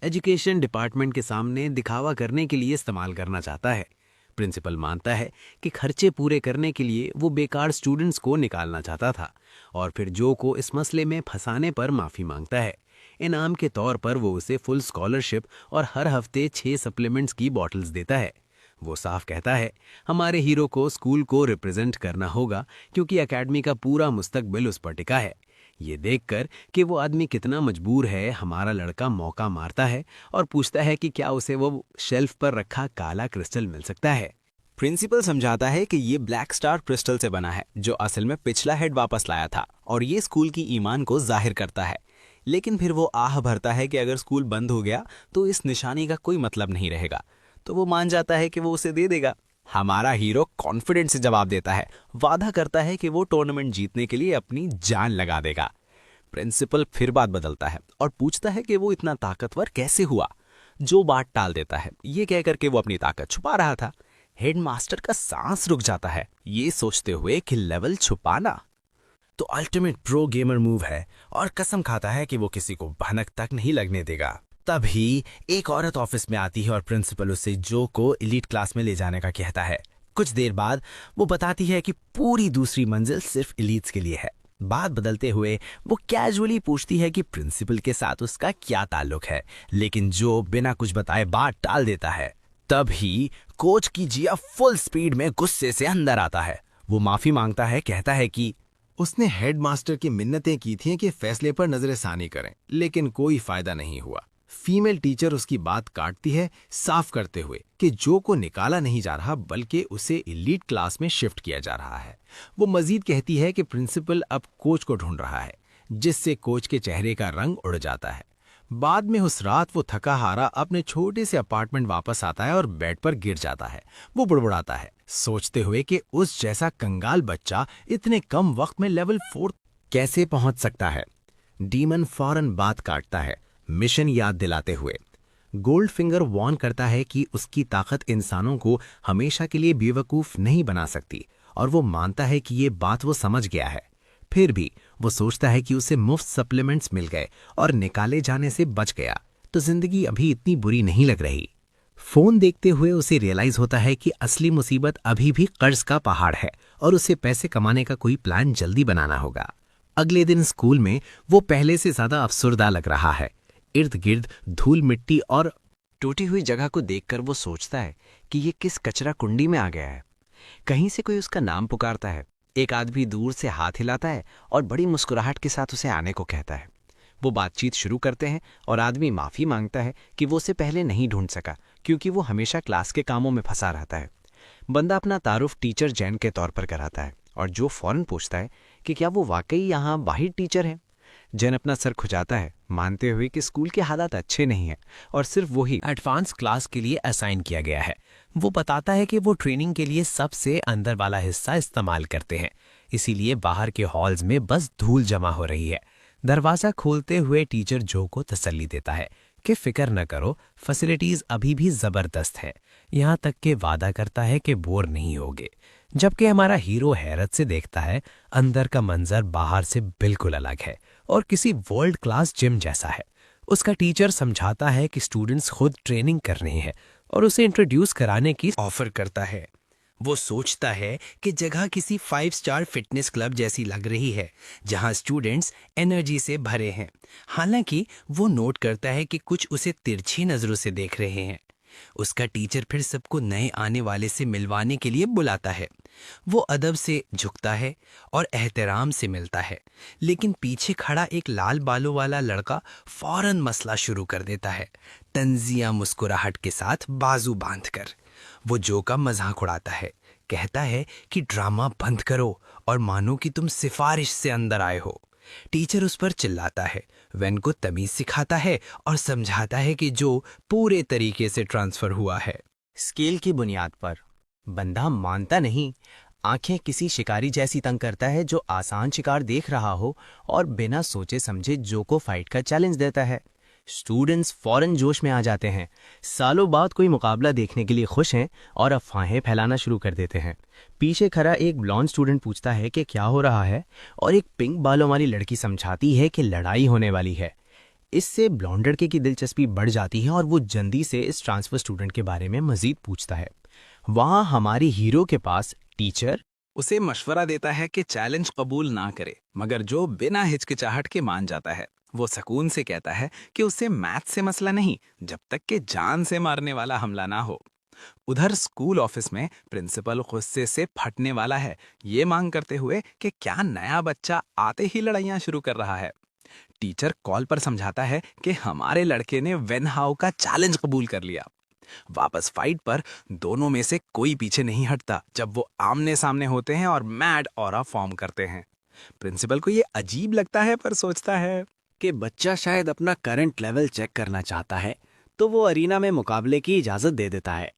एजुकेशन डिपार्टमेंट के सामने दिखावा करने के लिए इस्तेमाल करना चाहता है। प्रिंसिपल मानता है कि खर्चे पूरे करने के लिए वो बेकार स्टूडेंट्स को निकालना चाहता था, और फिर जो को इस मसले में फंसाने पर माफी मांगता है। इनाम के तौर पर वो उसे फुल स्कॉलरशिप और हर हफ्ते 6 सप्लीमेंट्स की बॉटल्स देता है। वो साफ कहता है, हमारे हीरो को स्कूल को रिप्रेजेंट करना होगा, क्योंकि एकेडमी का पूरा मुस्तकबिल उस पर टिका है। ये देखकर कि वो आदमी कितना मजबूर है, हमारा लड़का मौका मारता है और पूछता है कि क्या उसे वो शेल्फ पर रखा काला क्रिस्टल मिल सकता है। प्रिंसिपल समझाता है कि ये ब्लैक स्टार क्रिस्टल से बना है, जो असल में पिछला हेड वापस लाया था, और ये स्कूल की ईमान को जाहिर करता है। लेकिन फिर वो आह भरता है कि अगर स्कूल बंद हो गया तो इस निशानी का कोई मतलब नहीं रहेगा, तो वो मान जाता है कि वो उसे दे देगा। हमारा हीरो कॉन्फिडेंस से जवाब देता है, वादा करता है कि वो टूर्नामेंट जीतने के लिए अपनी जान लगा देगा। प्रिंसिपल फिर बात बदलता है और पूछता है कि वो इतना ताकतवर कैसे हुआ। जो बात टाल देता है, ये कहकर के वो अपनी ताकत छुपा रहा था। हेडमास्टर का सांस रुक जाता है, ये सोचते हुए कि लेवल छुपाना। तो अल्टीमेट प्रो गेमर मूव है और कसम खाता है कि वो किसी को भनक तक नहीं लगने देगा। तभी एक औरत ऑफिस में आती है और प्रिंसिपल उससे जो को एलीट क्लास में ले जाने का कहता है। कुछ देर बाद वो बताती है कि पूरी दूसरी मंजिल सिर्फ एलीट्स के लिए है। बात बदलते हुए वो कैजुअली पूछती है कि प्रिंसिपल के साथ उसका क्या ताल्लुक है, लेकिन जो बिना कुछ बताए बात टाल देता है। तभी कोच की जिया फुल स्पीड में गुस्से से अंदर आता है। वो माफी मांगता है, कहता है कि उसने हेडमास्टर की मिन्नतें की थीं कि फैसले पर नजरसानी करें, लेकिन कोई फायदा नहीं हुआ। फीमेल टीचर उसकी बात काटती है, साफ करते हुए कि जो को निकाला नहीं जा रहा बल्कि उसे एलीट क्लास में शिफ्ट किया जा रहा है। वो मजीद कहती है कि प्रिंसिपल अब कोच को ढूंढ रहा है, जिससे कोच के चेहरे का रंग उड़ जाता है। बाद में उस रात वो थका हारा अपने छोटे से अपार्टमेंट वापस आता है और बेड पर गिर जाता है। वो बुड़बुड़ाता है, सोचते हुए कि उस जैसा कंगाल बच्चा इतने कम वक्त में लेवल 4 कैसे पहुंच सकता है। डीमन फौरन बात काटता है, मिशन याद दिलाते हुए। गोल्ड फिंगर वार्न करता है कि उसकी ताकत इंसानों को हमेशा के लिए बेवकूफ नहीं बना सकती, और वो मानता है कि ये बात वो समझ गया है। फिर भी वो सोचता है कि उसे मुफ्त सप्लीमेंट्स मिल गए और निकाले जाने से बच गया तो जिंदगी अभी इतनी बुरी नहीं लग रही। फोन देखते हुए उसे रियलाइज होता है कि असली मुसीबत अभी भी कर्ज का पहाड़ है और उसे पैसे कमाने का कोई प्लान जल्दी बनाना होगा। अगले दिन स्कूल में वो पहले से ज्यादा अफसुर्दा लग रहा है। इर्द गिर्द धूल मिट्टी और टूटी हुई जगह को देखकर वो सोचता है कि ये किस कचरा कुंडी में आ गया है। कहीं से कोई उसका नाम पुकारता है। एक आदमी दूर से हाथ हिलाता है और बड़ी मुस्कुराहट के साथ उसे आने को कहता है। वो बातचीत शुरू करते हैं और आदमी माफी मांगता है कि वो उसे पहले नहीं ढूंढ सका क्योंकि वो हमेशा क्लास के कामों में फंसा रहता है। बंदा अपना तारुफ टीचर जैन के तौर पर कराता है और जो फौरन पूछता है कि क्या वो वाकई यहाँ वाहिद टीचर है। जैन अपना सर खुजाता है, मानते हुए कि स्कूल के हालात अच्छे नहीं हैं और सिर्फ वही एडवांस क्लास के लिए असाइन किया गया है। वो बताता है कि वो ट्रेनिंग के लिए सबसे अंदर वाला हिस्सा इस्तेमाल करते हैं, इसीलिए बाहर के हॉल्स में बस धूल जमा हो रही है। दरवाज़ा खोलते हुए टीचर जो को तसल्ली देता है कि फिक्र न करो, फैसिलिटीज़ अभी भी ज़बरदस्त है, यहाँ तक कि वादा करता है कि बोर नहीं होगे। जबकि हमारा हीरो हैरत से देखता है अंदर का मंजर बाहर से बिल्कुल अलग है और किसी वर्ल्ड क्लास जिम जैसा है। उसका टीचर समझाता है कि स्टूडेंट्स खुद ट्रेनिंग कर रहे हैं और उसे इंट्रोड्यूस कराने की ऑफर करता है। वो सोचता है कि जगह किसी 5 स्टार फिटनेस क्लब जैसी लग रही है जहां स्टूडेंट्स एनर्जी से भरे हैं। हालांकि वो नोट करता है कि कुछ उसे तिरछी नजरों से देख रहे हैं। उसका टीचर फिर सबको नए आने वाले से मिलवाने के लिए बुलाता है। वो अदब से झुकता है और एहतराम से मिलता है, लेकिन पीछे खड़ा एक लाल बालों वाला लड़का फौरन मसला शुरू कर देता है। तंजिया मुस्कुराहट के साथ बाजू बांधकर वो जो का मजाक उड़ाता है, कहता है कि ड्रामा बंद करो और मानो कि तुम सिफारिश से अंदर आए हो। टीचर उस पर चिल्लाता है, वेन को तमीज सिखाता है और समझाता है कि जो पूरे तरीके से ट्रांसफर हुआ है। स्केल की बुनियाद पर बंदा मानता नहीं, आंखें किसी शिकारी जैसी तंग करता है जो आसान शिकार देख रहा हो और बिना सोचे समझे जो को फाइट का चैलेंज देता है। स्टूडेंट्स फौरन जोश में आ जाते हैं, सालों बाद कोई मुकाबला देखने के लिए खुश हैं और अफवाहें फैलाना शुरू कर देते हैं। पीछे खड़ा एक ब्लॉन्ड स्टूडेंट पूछता है कि क्या हो रहा है और एक पिंक बालों वाली लड़की समझाती है कि लड़ाई होने वाली है। इससे ब्लॉन्ड लड़के की दिलचस्पी बढ़ जाती है और वो जल्दी से इस ट्रांसफर स्टूडेंट के बारे में मजीद पूछता है। वहाँ हमारे हीरो के पास टीचर उसे मशवरा देता है कि चैलेंज कबूल ना करे, मगर जो बिना हिचकिचाहट के मान जाता है। वो सुकून से कहता है कि उसे मैथ से मसला नहीं, जब तक कि जान से मारने वाला हमला ना हो। उधर स्कूल ऑफिस में प्रिंसिपल गुस्से से फटने वाला है, ये मांग करते हुए कि क्या नया बच्चा आते ही लड़ाइयां शुरू कर रहा है। टीचर कॉल पर समझाता है कि हमारे लड़के ने वेन हाउ का चैलेंज कबूल कर लिया। वापस फाइट पर दोनों में से कोई पीछे नहीं हटता जब वो आमने सामने होते हैं और मैड ऑरा फॉर्म करते हैं। प्रिंसिपल को ये अजीब लगता है पर सोचता है कि बच्चा शायद अपना करंट लेवल चेक करना चाहता है, तो वो अरीना में मुकाबले की इजाज़त दे देता है।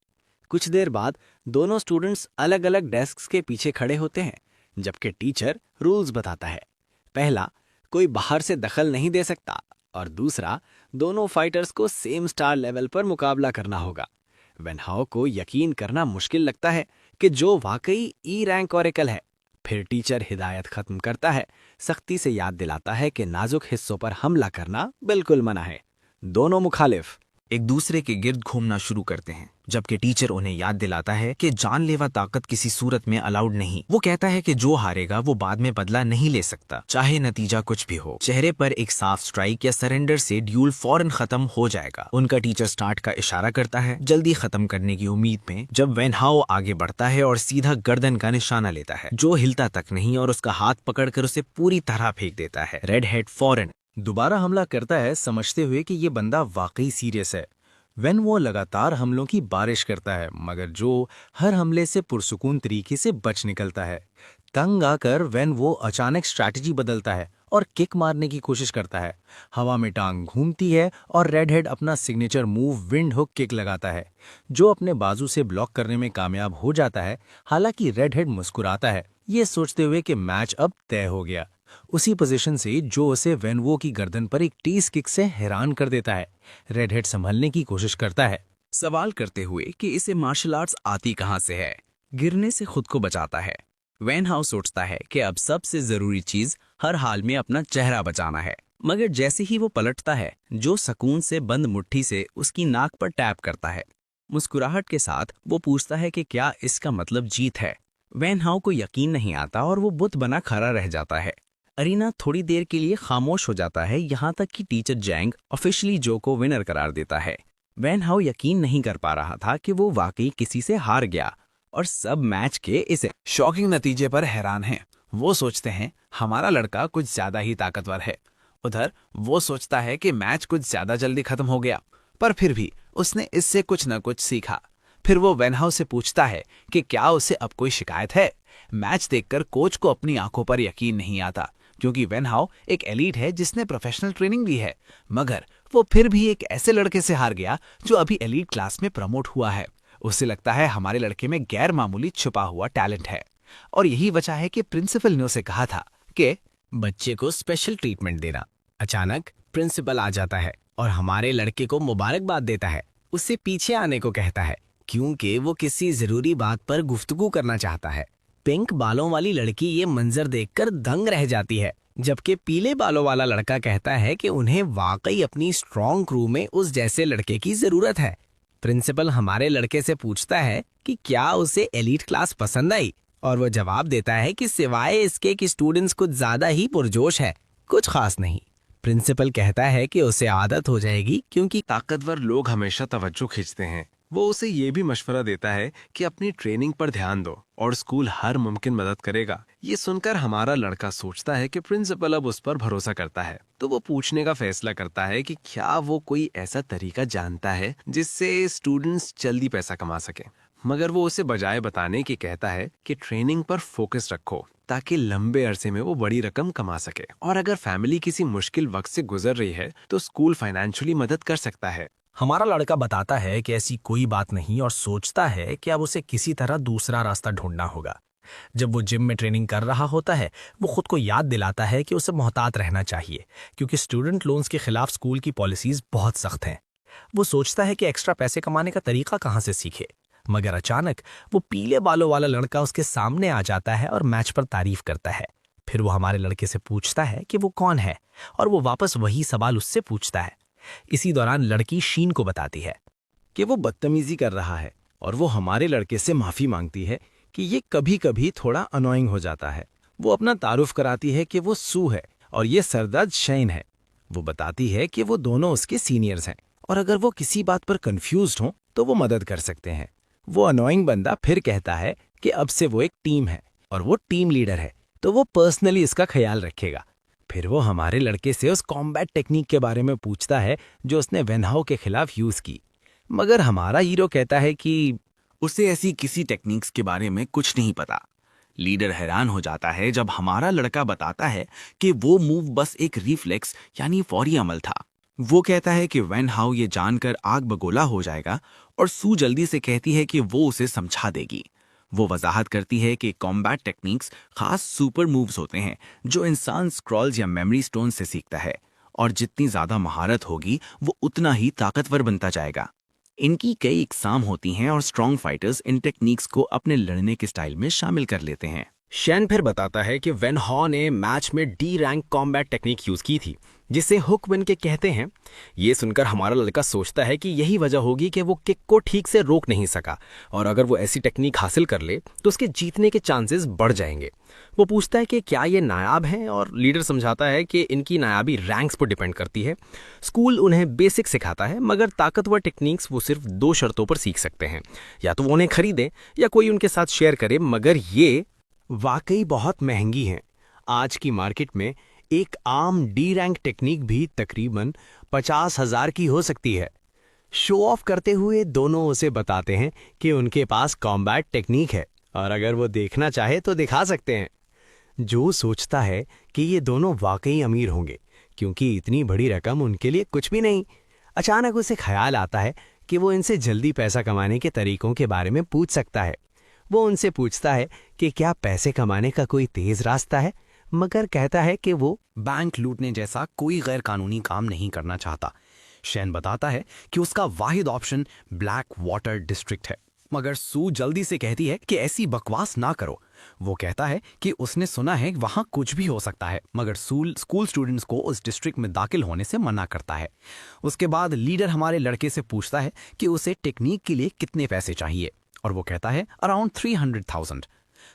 कुछ देर बाद दोनों स्टूडेंट्स अलग अलग डेस्क्स के पीछे खड़े होते हैं, जबकि टीचर रूल्स बताता है। पहला, कोई बाहर से दखल नहीं दे सकता, और दूसरा, दोनों फाइटर्स को सेम स्टार लेवल पर मुकाबला करना होगा। वेन हाउ को यकीन करना मुश्किल लगता है कि जो वाकई ई रैंक ऑरेकल है, फिर टीचर हिदायत खत्म करता है, सख्ती से याद दिलाता है कि नाजुक हिस्सों पर हमला करना बिल्कुल मना है। दोनों मुखालिफ एक दूसरे के गिर्द घूमना शुरू करते हैं, जबकि टीचर उन्हें याद दिलाता है कि जानलेवा ताकत किसी सूरत में अलाउड नहीं। वो कहता है कि जो हारेगा वो बाद में बदला नहीं ले सकता, चाहे नतीजा कुछ भी हो। चेहरे पर एक साफ स्ट्राइक या सरेंडर से ड्यूल फौरन खत्म हो जाएगा। उनका टीचर स्टार्ट का इशारा करता है, जल्दी खत्म करने की उम्मीद में, जब वैन हाओ आगे बढ़ता है और सीधा गर्दन का निशाना लेता है, जो हिलता तक नहीं, और उसका हाथ पकड़कर उसे पूरी तरह फेंक देता है। रेड हेड फौरन दोबारा हमला करता है, समझते हुए कि ये बंदा वाकई सीरियस है। वेन वो लगातार हमलों की बारिश करता है, मगर जो हर हमले से पुरसुकून तरीके से बच निकलता है। तंग आकर वेन वो अचानक स्ट्रैटेजी बदलता है और किक मारने की कोशिश करता है। हवा में टांग घूमती है और रेडहेड अपना signature move wind hook kick लगाता है, जो अपने बाजू से ब्लॉक करने में कामयाब हो जाता है। हालांकि रेडहेड मुस्कुराता है, ये सोचते हुए कि मैच अब तय हो गया। उसी पोजीशन से जो उसे वेनवो की गर्दन पर एक टीज किक से हैरान कर देता है। रेडहेड संभलने की कोशिश करता है, सवाल करते हुए कि इसे मार्शल आर्ट्स आती कहाँ से है। गिरने से खुद को बचाता है। वैन हाउ सोचता है कि अब सबसे जरूरी चीज हर हाल में अपना चेहरा बचाना है, मगर जैसे ही वो पलटता है, जो सकून से बंद मुट्ठी से उसकी नाक पर टैप करता है। मुस्कुराहट के साथ वो पूछता है कि क्या इसका मतलब जीत है। वैन हाउ को यकीन नहीं आता और वो बुत बना खड़ा रह जाता है। अरीना थोड़ी देर के लिए खामोश हो जाता है, यहाँ तक कि टीचर जैंग ऑफिशियली जो को विनर करार देता है। वैन हाउ यकीन नहीं कर पा रहा था कि वो वाकई किसी से हार गया, और सब मैच के इस शॉकिंग नतीजे पर हैरान हैं। वो सोचते हैं हमारा लड़का कुछ ज्यादा ही ताकतवर है। उधर वो सोचता है कि मैच कुछ ज्यादा जल्दी खत्म हो गया, पर फिर भी उसने इससे कुछ न कुछ सीखा। फिर वो वेनहाउ से पूछता है कि क्या उसे अब कोई शिकायत है। मैच देखकर कोच को अपनी आंखों पर यकीन नहीं आता, क्योंकि वेनहाउ एक एलीट है जिसने प्रोफेशनल ट्रेनिंग ली है, मगर वो फिर भी एक ऐसे लड़के से हार गया जो अभी एलीट क्लास में प्रमोट हुआ है। उसे लगता है हमारे लड़के में गैर मामूली छुपा हुआ टैलेंट है, और यही वजह है कि प्रिंसिपल ने उसे कहा था कि बच्चे को स्पेशल ट्रीटमेंट देना। अचानक प्रिंसिपल आ जाता है और हमारे लड़के को मुबारकबाद देता है। उससे पीछे आने को कहता है, क्योंकि वो किसी जरूरी बात पर गुफ्तगू करना चाहता है। पिंक बालों वाली लड़की ये मंजर देखकर दंग रह जाती है, जबकि पीले बालों वाला लड़का कहता है कि उन्हें वाकई अपनी स्ट्रॉन्ग क्रू में उस जैसे लड़के की जरूरत है। प्रिंसिपल हमारे लड़के से पूछता है कि क्या उसे एलीट क्लास पसंद आई, और वो जवाब देता है कि सिवाय इसके कि स्टूडेंट्स कुछ ज्यादा ही पुरजोश है, कुछ खास नहीं। प्रिंसिपल कहता है कि उसे आदत हो जाएगी, क्योंकि ताकतवर लोग हमेशा तवज्जो खींचते हैं। वो उसे ये भी मशवरा देता है कि अपनी ट्रेनिंग पर ध्यान दो और स्कूल हर मुमकिन मदद करेगा। ये सुनकर हमारा लड़का सोचता है कि प्रिंसिपल अब उस पर भरोसा करता है, तो वो पूछने का फैसला करता है कि क्या वो कोई ऐसा तरीका जानता है जिससे स्टूडेंट्स जल्दी पैसा कमा सके। मगर वो उसे बजाय बताने के कहता है कि ट्रेनिंग पर फोकस रखो, ताकि लंबे अरसे में वो बड़ी रकम कमा सके, और अगर फैमिली किसी मुश्किल वक्त से गुजर रही है तो स्कूल फाइनेंशियली मदद कर सकता है। हमारा लड़का बताता है कि ऐसी कोई बात नहीं और सोचता है कि अब उसे किसी तरह दूसरा रास्ता ढूंढना होगा। जब वो जिम में ट्रेनिंग कर रहा होता है, वो खुद को याद दिलाता है कि उसे मोहतात रहना चाहिए, क्योंकि स्टूडेंट लोन्स के खिलाफ स्कूल की पॉलिसीज बहुत सख्त हैं। वो सोचता है कि एक्स्ट्रा पैसे कमाने का तरीका कहाँ से सीखे, मगर अचानक वो पीले बालों वाला लड़का उसके सामने आ जाता है और मैच पर तारीफ करता है। फिर वो हमारे लड़के से पूछता है कि वो कौन है, और वो वापस वही सवाल उससे पूछता है। इसी दौरान लड़की शीन को बताती है कि वो बदतमीजी कर रहा है, और वो हमारे लड़के से माफी मांगती है कि ये कभी कभी थोड़ा अनोइंग हो जाता है। वो अपना तारुफ कराती है कि वो सू है और ये सरदर्द शैन है। वो बताती है कि वो दोनों उसके सीनियर्स हैं, और अगर वो किसी बात पर कंफ्यूज्ड हों तो वो मदद कर सकते हैं। वो अनोइंग बंदा फिर कहता है कि अब से वो एक टीम है और वो टीम लीडर है, तो वो पर्सनली इसका ख्याल रखेगा। फिर वो हमारे लड़के से उस कॉम्बैट टेक्निक के बारे में पूछता है जो उसने वेनहाउ के खिलाफ यूज की, मगर हमारा हीरो कहता है कि उसे ऐसी किसी टेक्निक्स के बारे में कुछ नहीं पता। लीडर हैरान हो जाता है जब हमारा लड़का बताता है कि वो मूव बस एक रिफ्लेक्स यानी फौरी अमल था। वो कहता है कि वेनहाउ ये जानकर आग बगोला हो जाएगा, और सू जल्दी से कहती है कि वो उसे समझा देगी। वो वजाहत करती है कि कॉम्बैट टेक्निक्स खास सुपर मूव्स होते हैं जो इंसान स्क्रॉल्स या मेमोरी स्टोन से सीखता है, और जितनी ज्यादा महारत होगी वो उतना ही ताकतवर बनता जाएगा। इनकी कई इकसाम होती हैं और स्ट्रॉन्ग फाइटर्स इन टेक्निक्स को अपने लड़ने के स्टाइल में शामिल कर लेते हैं। शैन फिर बताता है कि वेन हॉ ने मैच में D rank combat technique use की थी, जिसे हुक विन के कहते हैं। ये सुनकर हमारा लड़का सोचता है कि यही वजह होगी कि वो किक को ठीक से रोक नहीं सका, और अगर वो ऐसी टेक्निक हासिल कर ले तो उसके जीतने के चांसेस बढ़ जाएंगे। वो पूछता है कि क्या ये नायाब हैं, और लीडर समझाता है कि इनकी नायाबी रैंक्स पर डिपेंड करती है। स्कूल उन्हें बेसिक सिखाता है, मगर ताकतवर टेक्निक्स वो सिर्फ 2 शर्तों पर सीख सकते हैं, या तो वो उन्हें खरीदें या कोई उनके साथ शेयर करे, मगर ये वाकई बहुत महंगी हैं। आज की मार्केट में एक आम डी रैंक टेक्निक भी तकरीबन 50,000 की हो सकती है। शो ऑफ करते हुए दोनों उसे बताते हैं कि उनके पास कॉम्बैट टेक्निक है, और अगर वो देखना चाहे तो दिखा सकते हैं। जो सोचता है कि ये दोनों वाकई अमीर होंगे, क्योंकि इतनी बड़ी रकम उनके लिए कुछ भी नहीं। अचानक उसे ख्याल आता है कि वो इनसे जल्दी पैसा कमाने के तरीकों के बारे में पूछ सकता है। वो उनसे पूछता है कि क्या पैसे कमाने का कोई तेज रास्ता है, मगर कहता है कि वो बैंक लूटने जैसा कोई गैर कानूनी काम नहीं करना चाहता। शैन बताता है कि उसका वाहिद ऑप्शन ब्लैक वाटर डिस्ट्रिक्ट है, मगर सू जल्दी से कहती है कि ऐसी बकवास ना करो। वो कहता है कि उसने सुना है वहां कुछ भी हो सकता है, मगर स्कूल स्टूडेंट्स को उस डिस्ट्रिक्ट में दाखिल होने से मना करता है। उसके बाद लीडर हमारे लड़के से पूछता है कि उसे टेक्निक के लिए कितने पैसे चाहिए, और वो कहता है अराउंड 300,000।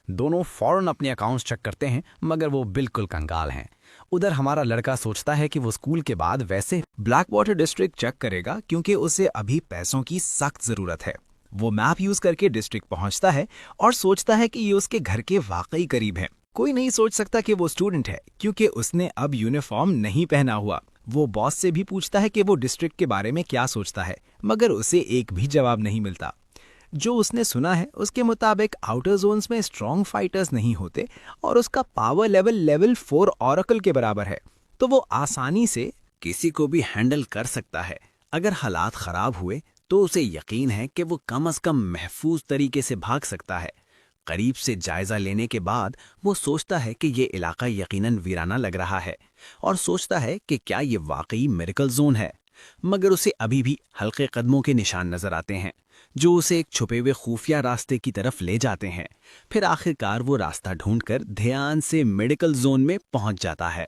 दोनों फौरन अपने अकाउंट्स चेक करते हैं, मगर वो बिल्कुल कंगाल हैं। उधर हमारा लड़का सोचता है कि वो स्कूल के बाद वैसे ब्लैक वाटर डिस्ट्रिक्ट चेक करेगा, क्योंकि उसे अभी पैसों की सख्त जरूरत है। वो मैप यूज करके डिस्ट्रिक्ट पहुंचता है और सोचता है कि ये उसके घर के वाकई करीब है। कोई नहीं सोच सकता कि वो स्टूडेंट है, क्योंकि उसने अब यूनिफॉर्म नहीं पहना हुआ। वो बॉस से भी पूछता है कि वो डिस्ट्रिक्ट के बारे में क्या सोचता है, मगर उसे एक भी जवाब नहीं मिलता। जो उसने सुना है उसके मुताबिक आउटर जोन्स में स्ट्रॉन्ग फाइटर्स नहीं होते, और उसका पावर लेवल 4 ऑरेकल के बराबर है, तो वो आसानी से किसी को भी हैंडल कर सकता है। अगर हालात खराब हुए तो उसे यकीन है कि वो कम से कम महफूज तरीके से भाग सकता है। करीब से जायजा लेने के बाद वो सोचता है कि ये इलाका यकीनन वीराना लग रहा है, और सोचता है कि क्या ये वाकई मिरेकल जोन है, मगर उसे अभी भी हल्के कदमों के निशान नजर आते हैं, जो उसे एक छुपे हुए खुफिया रास्ते की तरफ ले जाते हैं। फिर आखिरकार वो रास्ता ढूंढकर ध्यान से मेडिकल जोन में पहुंच जाता है।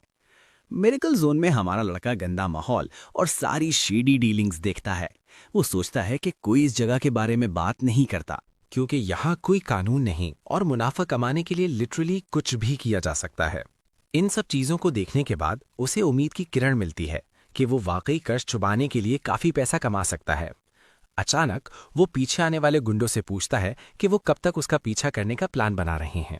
मेडिकल जोन में हमारा लड़का गंदा माहौल और सारी शीडी डीलिंग्स देखता है। वो सोचता है कि कोई इस जगह के बारे में बात नहीं करता, क्योंकि यहाँ कोई कानून नहीं और मुनाफा कमाने के लिए लिटरली कुछ भी किया जा सकता है। इन सब चीजों को देखने के बाद उसे उम्मीद की किरण मिलती है कि वो वाकई कर्ज छुपाने के लिए काफी पैसा कमा सकता है। अचानक वो पीछे आने वाले गुंडों से पूछता है कि वो कब तक उसका पीछा करने का प्लान बना रहे हैं।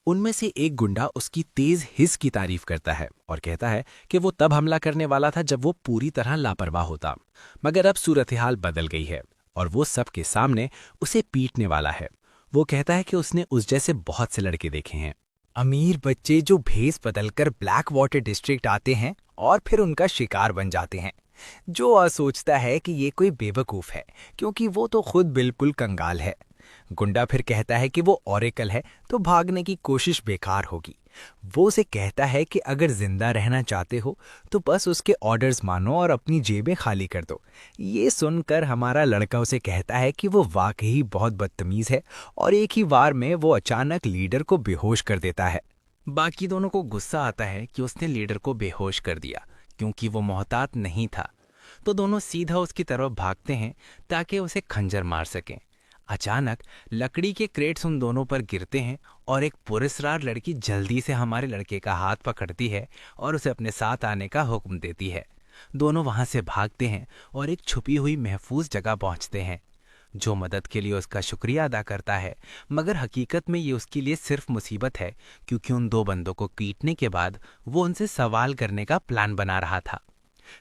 उनमें से एक गुंडा उसकी तेज हिस की तारीफ करता है और कहता है कि वो तब हमला करने वाला था जब वो पूरी तरह लापरवाह होता, मगर अब सूरत-ए-हाल बदल गई है और वो सबके सामने उसे पीटने वाला है। वो कहता है कि उसने उस जैसे बहुत से लड़के देखे हैं, अमीर बच्चे जो भेस बदलकर ब्लैक वाटर डिस्ट्रिक्ट आते हैं और फिर उनका शिकार बन जाते हैं। जो सोचता है कि ये कोई बेवकूफ़ है, क्योंकि वो तो खुद बिल्कुल कंगाल है। गुंडा फिर कहता है कि वो ऑरेकल है तो भागने की कोशिश बेकार होगी। वो उसे कहता है कि अगर जिंदा रहना चाहते हो तो बस उसके ऑर्डर्स मानो और अपनी जेबें खाली कर दो। ये सुनकर हमारा लड़का उसे कहता है कि वो वाकई बहुत बदतमीज है और एक ही बार में वो अचानक लीडर को बेहोश कर देता है। बाकी दोनों को गुस्सा आता है कि उसने लीडर को बेहोश कर दिया, क्योंकि वो मोहतात नहीं था। तो दोनों सीधा उसकी तरफ भागते हैं ताकि उसे खंजर मार सकें। अचानक लकड़ी के क्रेट्स उन दोनों पर गिरते हैं और एक पुरस्कार लड़की जल्दी से हमारे लड़के का हाथ पकड़ती है और उसे अपने साथ आने का हुक्म देती है। दोनों वहां से भागते हैं और एक छुपी हुई महफूज जगह पहुंचते हैं। जो मदद के लिए उसका शुक्रिया अदा करता है, मगर हकीकत में ये उसके लिए सिर्फ मुसीबत है, क्योंकि उन दो बंदों को पीटने के बाद वो उनसे सवाल करने का प्लान बना रहा था।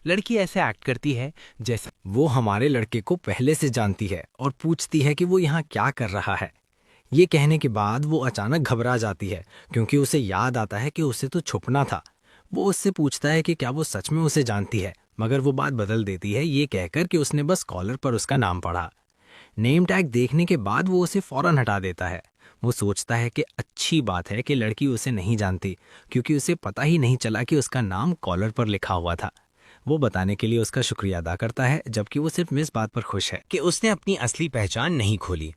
लड़की ऐसे एक्ट करती है जैसे वो हमारे लड़के को पहले से जानती है और पूछती है कि वो यहाँ क्या कर रहा है। ये कहने के बाद वो अचानक घबरा जाती है, क्योंकि उसे याद आता है कि उसे तो छुपना था। वो उससे पूछता है कि क्या वो सच में उसे जानती है, मगर वो बात बदल देती है ये कहकर कि उसने बस कॉलर पर उसका नाम पढ़ा। नेम टैग देखने के बाद वो उसे फौरन हटा देता है। वो सोचता है कि अच्छी बात है कि लड़की उसे नहीं जानती, क्योंकि उसे पता ही नहीं चला कि उसका नाम कॉलर पर लिखा हुआ था। वो बताने के लिए उसका शुक्रिया अदा करता है, जबकि वो सिर्फ इस बात पर खुश है कि उसने अपनी असली पहचान नहीं खोली।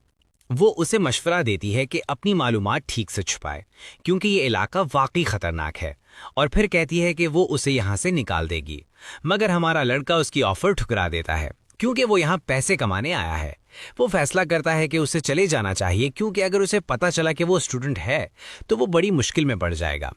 वो उसे मशवरा देती है कि अपनी मालूमात ठीक से छुपाए क्योंकि ये इलाका वाकई खतरनाक है, और फिर कहती है कि वो उसे यहाँ से निकाल देगी। मगर हमारा लड़का उसकी ऑफर ठुकरा देता है क्योंकि वो यहाँ पैसे कमाने आया है। वो फैसला करता है कि उसे चले जाना चाहिए क्योंकि अगर उसे पता चला कि वो स्टूडेंट है तो वो बड़ी मुश्किल में पड़ जाएगा।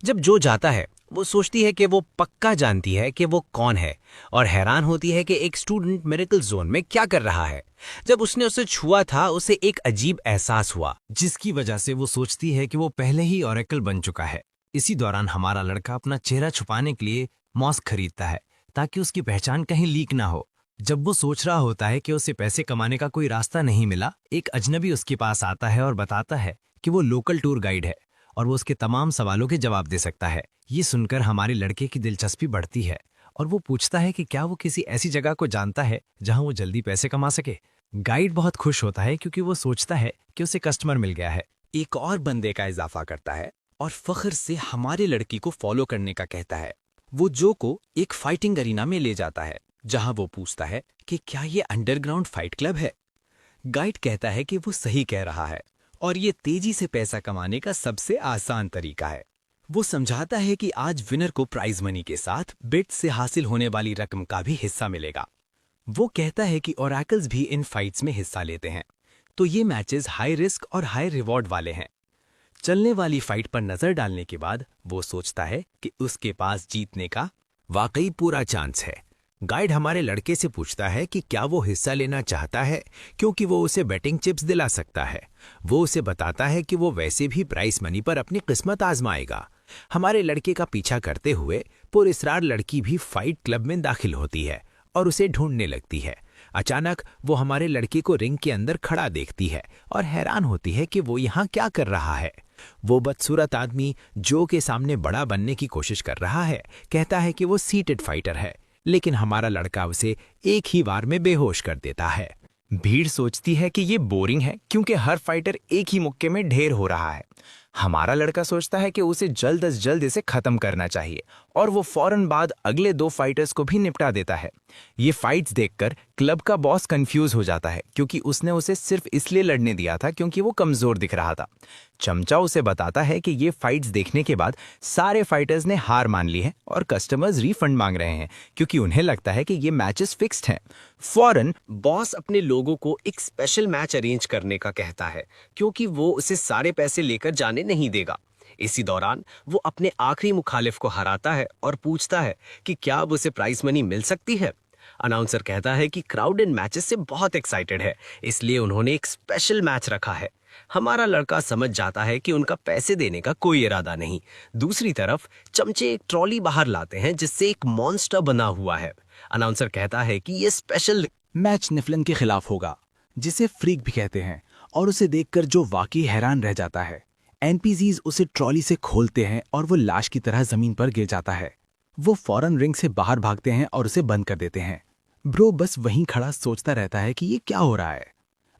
जब जो जाता है वो सोचती है कि वो पक्का जानती है कि वो कौन है और हैरान होती है कि एक स्टूडेंट मिरेकल जोन में क्या कर रहा है। जब उसने उसे छुआ था उसे एक अजीब एहसास हुआ जिसकी वजह से वो सोचती है कि वो पहले ही ऑरेकल बन चुका है। इसी दौरान हमारा लड़का अपना चेहरा छुपाने के लिए मास्क खरीदता है ताकि उसकी पहचान कहीं लीक ना हो। जब वो सोच रहा होता है कि उसे पैसे कमाने का कोई रास्ता नहीं मिला, एक अजनबी उसके पास आता है और बताता है कि वो लोकल टूर गाइड है और वो उसके तमाम सवालों के जवाब दे सकता है। ये सुनकर हमारे लड़के की दिलचस्पी बढ़ती है और वो पूछता है कि क्या वो किसी ऐसी जगह को जानता है जहां वो जल्दी पैसे कमा सके। गाइड बहुत खुश होता है क्योंकि वो सोचता है कि उसे कस्टमर मिल गया है। एक और बंदे का इजाफा करता है और फख्र से हमारे लड़की को फॉलो करने का कहता है। वो जो को एक फाइटिंग अरीना में ले जाता है जहां वो पूछता है कि क्या ये अंडरग्राउंड फाइट क्लब है। गाइड कहता है कि वो सही कह रहा है और ये तेजी से पैसा कमाने का सबसे आसान तरीका है। वो समझाता है कि आज विनर को प्राइज मनी के साथ बिट से हासिल होने वाली रकम का भी हिस्सा मिलेगा। वो कहता है कि ओरेकल्स भी इन फाइट्स में हिस्सा लेते हैं, तो ये मैचेस हाई रिस्क और हाई रिवॉर्ड वाले हैं। चलने वाली फाइट पर नजर डालने के बाद वो सोचता है कि उसके पास जीतने का वाकई पूरा चांस है। गाइड हमारे लड़के से पूछता है कि क्या वो हिस्सा लेना चाहता है क्योंकि वो उसे बेटिंग चिप्स दिला सकता है। वो उसे बताता है कि वो वैसे भी प्राइस मनी पर अपनी किस्मत आजमाएगा। हमारे लड़के का पीछा करते हुए पुरस्कार लड़की भी फाइट क्लब में दाखिल होती है और उसे ढूंढने लगती है। अचानक वो हमारे लड़के को रिंग के अंदर खड़ा देखती है और हैरान होती है कि वो यहाँ क्या कर रहा है। वो बदसूरत आदमी जो के सामने बड़ा बनने की कोशिश कर रहा है कहता है कि वो सीटेड फाइटर है, लेकिन हमारा लड़का उसे एक ही बार में बेहोश कर देता है। भीड़ सोचती है कि ये बोरिंग है क्योंकि हर फाइटर एक ही मुक्के में ढेर हो रहा है। हमारा लड़का सोचता है कि उसे जल्द अज जल्द इसे खत्म करना चाहिए और वो फौरन बाद अगले 2 फाइटर्स को भी निपटा देता है। ये फाइट्स देखकर क्लब का बॉस कंफ्यूज हो जाता है क्योंकि उसने उसे सिर्फ इसलिए लड़ने दिया था क्योंकि वो कमजोर दिख रहा था। चमचा उसे बताता है कि ये फाइट्स देखने के बाद सारे फाइटर्स ने हार मान ली है और कस्टमर्स रिफंड मांग रहे हैं क्योंकि उन्हें लगता है कि ये मैचेस फिक्स्ड हैं। फौरन बॉस अपने लोगों को एक स्पेशल मैच अरेंज करने का कहता है क्योंकि वो उसे सारे पैसे लेकर जाने नहीं देगा। इसी दौरान वो अपने आखिरी मुखालिफ को हराता है और पूछता है कि क्या अब उसे प्राइज मनी मिल सकती है। अनाउंसर कहता है कि क्राउड इन मैचेस से बहुत एक्साइटेड है, इसलिए उन्होंने एक स्पेशल मैच रखा है। हमारा लड़का समझ जाता है कि उनका पैसे देने का कोई इरादा नहीं। दूसरी तरफ चमचे एक ट्रॉली बाहर लाते हैं जिससे एक मॉन्स्टर बना हुआ है। अनाउंसर कहता है कि ये स्पेशल मैच निफलन के खिलाफ होगा, जिसे फ्रीक भी कहते हैं, और उसे देखकर जो वाकई हैरान रह जाता है। एनपीसीज उसे ट्रॉली से खोलते हैं और वो लाश की तरह जमीन पर गिर जाता है। वो फौरन रिंग से बाहर भागते हैं और उसे बंद कर देते हैं। ब्रो बस वहीं खड़ा सोचता रहता है कि ये क्या हो रहा है।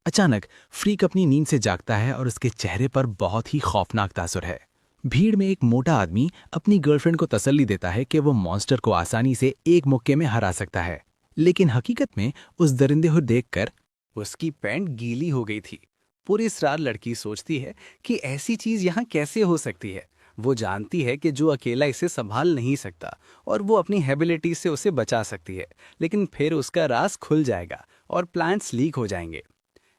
अचानक फ्रीक अपनी नींद से जागता है और उसके चेहरे पर बहुत ही खौफनाक तासुर है। भीड़ में एक मोटा आदमी अपनी गर्लफ्रेंड को तसल्ली देता है कि वो मॉन्स्टर को आसानी से एक मुक्के में हरा सकता है, लेकिन हकीकत में उस दरिंदे को देखकर उसकी पैंट गीली हो गई थी। पूरी इसरार लड़की सोचती है कि ऐसी चीज यहाँ कैसे हो सकती है। वो जानती है कि जो अकेला इसे संभाल नहीं सकता और वो अपनी एबिलिटी से उसे बचा सकती है, लेकिन फिर उसका राज खुल जाएगा और प्लान्स लीक हो जाएंगे।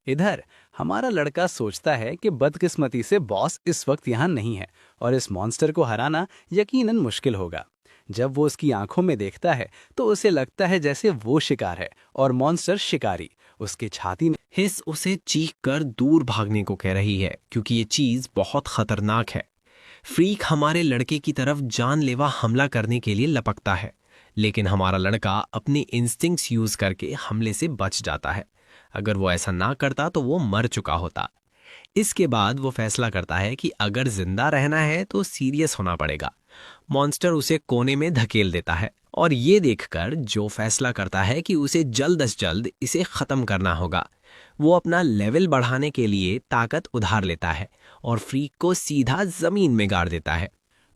इधर हमारा लड़का सोचता है कि बदकिस्मती से बॉस इस वक्त यहाँ नहीं है और इस मॉन्स्टर को हराना यकीनन मुश्किल होगा। जब वो उसकी आंखों में देखता है तो उसे लगता है जैसे वो शिकार है और मॉन्स्टर शिकारी। उसके छाती में हिस उसे चीख कर दूर भागने को कह रही है क्योंकि ये चीज बहुत खतरनाक है। फ्रीक हमारे लड़के की तरफ जानलेवा हमला करने के लिए लपकता है, लेकिन हमारा लड़का अपने इंस्टिंक्ट्स यूज करके हमले से बच जाता है। अगर वो ऐसा ना करता तो वो मर चुका होता। इसके बाद वो फैसला करता है कि अगर जिंदा रहना है तो सीरियस होना पड़ेगा। मॉन्स्टर उसे कोने में धकेल देता है और ये देखकर जो फैसला करता है कि उसे जल्द से जल्द इसे खत्म करना होगा। वो अपना लेवल बढ़ाने के लिए ताकत उधार लेता है और फ्रीक को सीधा जमीन में गाड़ देता है।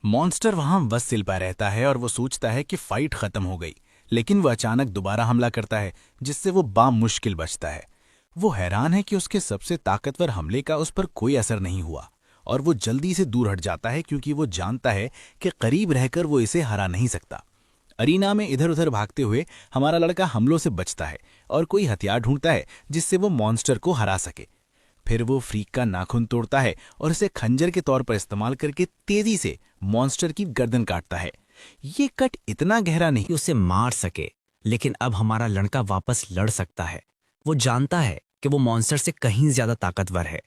मॉन्स्टर वहां बस सिलपा रहता है और वो सोचता है कि फाइट खत्म हो गई, लेकिन वो अचानक दोबारा हमला करता है जिससे वो बामुश्किल बचता है। वो हैरान है कि उसके सबसे ताकतवर हमले का उस पर कोई असर नहीं हुआ और वो जल्दी से दूर हट जाता है क्योंकि वो जानता है कि करीब रहकर वो इसे हरा नहीं सकता। अरीना में इधर उधर भागते हुए हमारा लड़का हमलों से बचता है और कोई हथियार ढूंढता है जिससे वो मॉन्स्टर को हरा सके। फिर वो फ्रीक का नाखून तोड़ता है और इसे खंजर के तौर पर इस्तेमाल करके तेजी से मॉन्स्टर की गर्दन काटता है। ये कट इतना गहरा नहीं कि उसे मार सके, लेकिन अब हमारा लड़का वापस लड़ सकता है। वो जानता है कि वो मॉन्स्टर से कहीं ज्यादा ताकतवर है,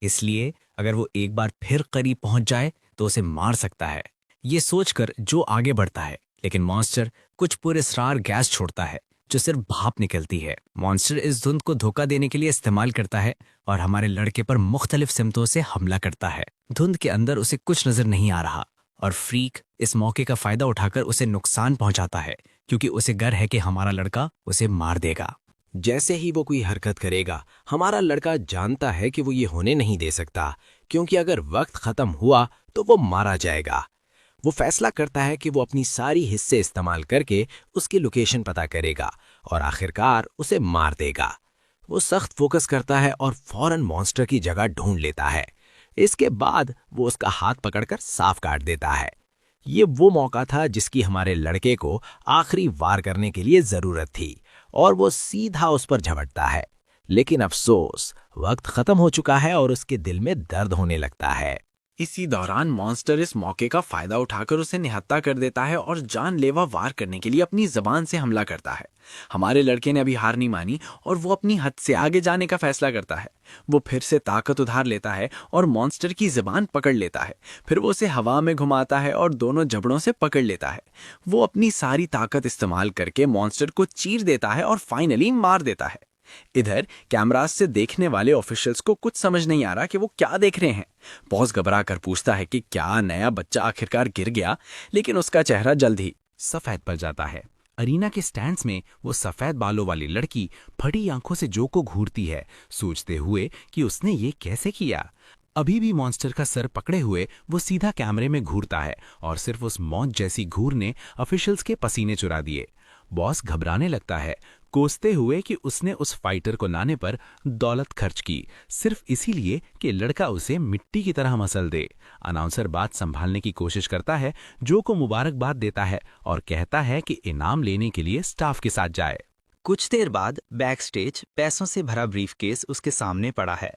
इसलिए अगर वो एक बार फिर करीब पहुंच जाए तो उसे मार सकता है। ये सोचकर जो आगे बढ़ता है, लेकिन मॉन्स्टर कुछ पुरस्कार गैस छोड़ता है जो सिर्फ भाप निकलती है। मॉन्स्टर इस धुंध को धोखा देने के लिए इस्तेमाल करता है और हमारे लड़के पर मुख्तलिफ सिमतों से हमला करता है। धुंध के अंदर उसे कुछ नजर नहीं आ रहा और फ्रीक इस मौके का फायदा उठाकर उसे नुकसान पहुंचाता है क्योंकि उसे डर है कि हमारा लड़का उसे मार देगा। जैसे ही वो कोई हरकत करेगा, हमारा लड़का जानता है कि वो ये होने नहीं दे सकता, क्योंकि अगर वक्त खत्म हुआ तो वो मारा जाएगा। वो फैसला करता है कि वो अपनी सारी हिस्से इस्तेमाल करके उसकी लोकेशन पता करेगा और आखिरकार उसे मार देगा। वो सख्त फोकस करता है और फौरन मॉन्स्टर की जगह ढूंढ लेता है। इसके बाद वो उसका हाथ पकड़कर साफ काट देता है। ये वो मौका था जिसकी हमारे लड़के को आखिरी वार करने के लिए जरूरत थी और वो सीधा उस पर झपटता है। लेकिन अफसोस, वक्त खत्म हो चुका है और उसके दिल में दर्द होने लगता है। इसी दौरान मॉन्स्टर इस मौके का फायदा उठाकर उसे निहत्था कर देता है और जानलेवा वार करने के लिए अपनी जबान से हमला करता है। हमारे लड़के ने अभी हार नहीं मानी और वो अपनी हद से आगे जाने का फैसला करता है। वो फिर से ताकत उधार लेता है और मॉन्स्टर की जबान पकड़ लेता है। फिर वो उसे हवा में घुमाता है और दोनों जबड़ों से पकड़ लेता है। वो अपनी सारी ताकत इस्तेमाल करके मॉन्स्टर को चीर देता है और फाइनली मार देता है। इधर कैमरास से देखने वाले ऑफिशियल्स को कुछ समझ नहीं आ रहा कि वो क्या देख रहे हैं। बॉस घबरा कर पूछता है कि क्या नया बच्चा आखिरकार गिर गया, लेकिन उसका चेहरा जल्द ही सफेद पड़ जाता है। अरीना के स्टैंड्स में वो सफेद बालों वाली लड़की फटी आंखों से जो को घूरती है, सोचते हुए कि उसने ये कैसे किया। अभी भी मॉन्स्टर का सर पकड़े हुए वो सीधा कैमरे में घूरता है और सिर्फ उस मौत जैसी घूर ने ऑफिशियल्स के पसीने चुरा दिए। बॉस घबराने लगता है, कोसते हुए कि उसने उस फाइटर को लाने पर दौलत खर्च की सिर्फ इसीलिए कि लड़का उसे मिट्टी की तरह मसल दे। अनाउंसर बात संभालने की कोशिश करता है, जो को मुबारकबाद देता है और कहता है कि इनाम लेने के लिए स्टाफ के साथ जाए। कुछ देर बाद बैक स्टेज पैसों से भरा ब्रीफकेस उसके सामने पड़ा है।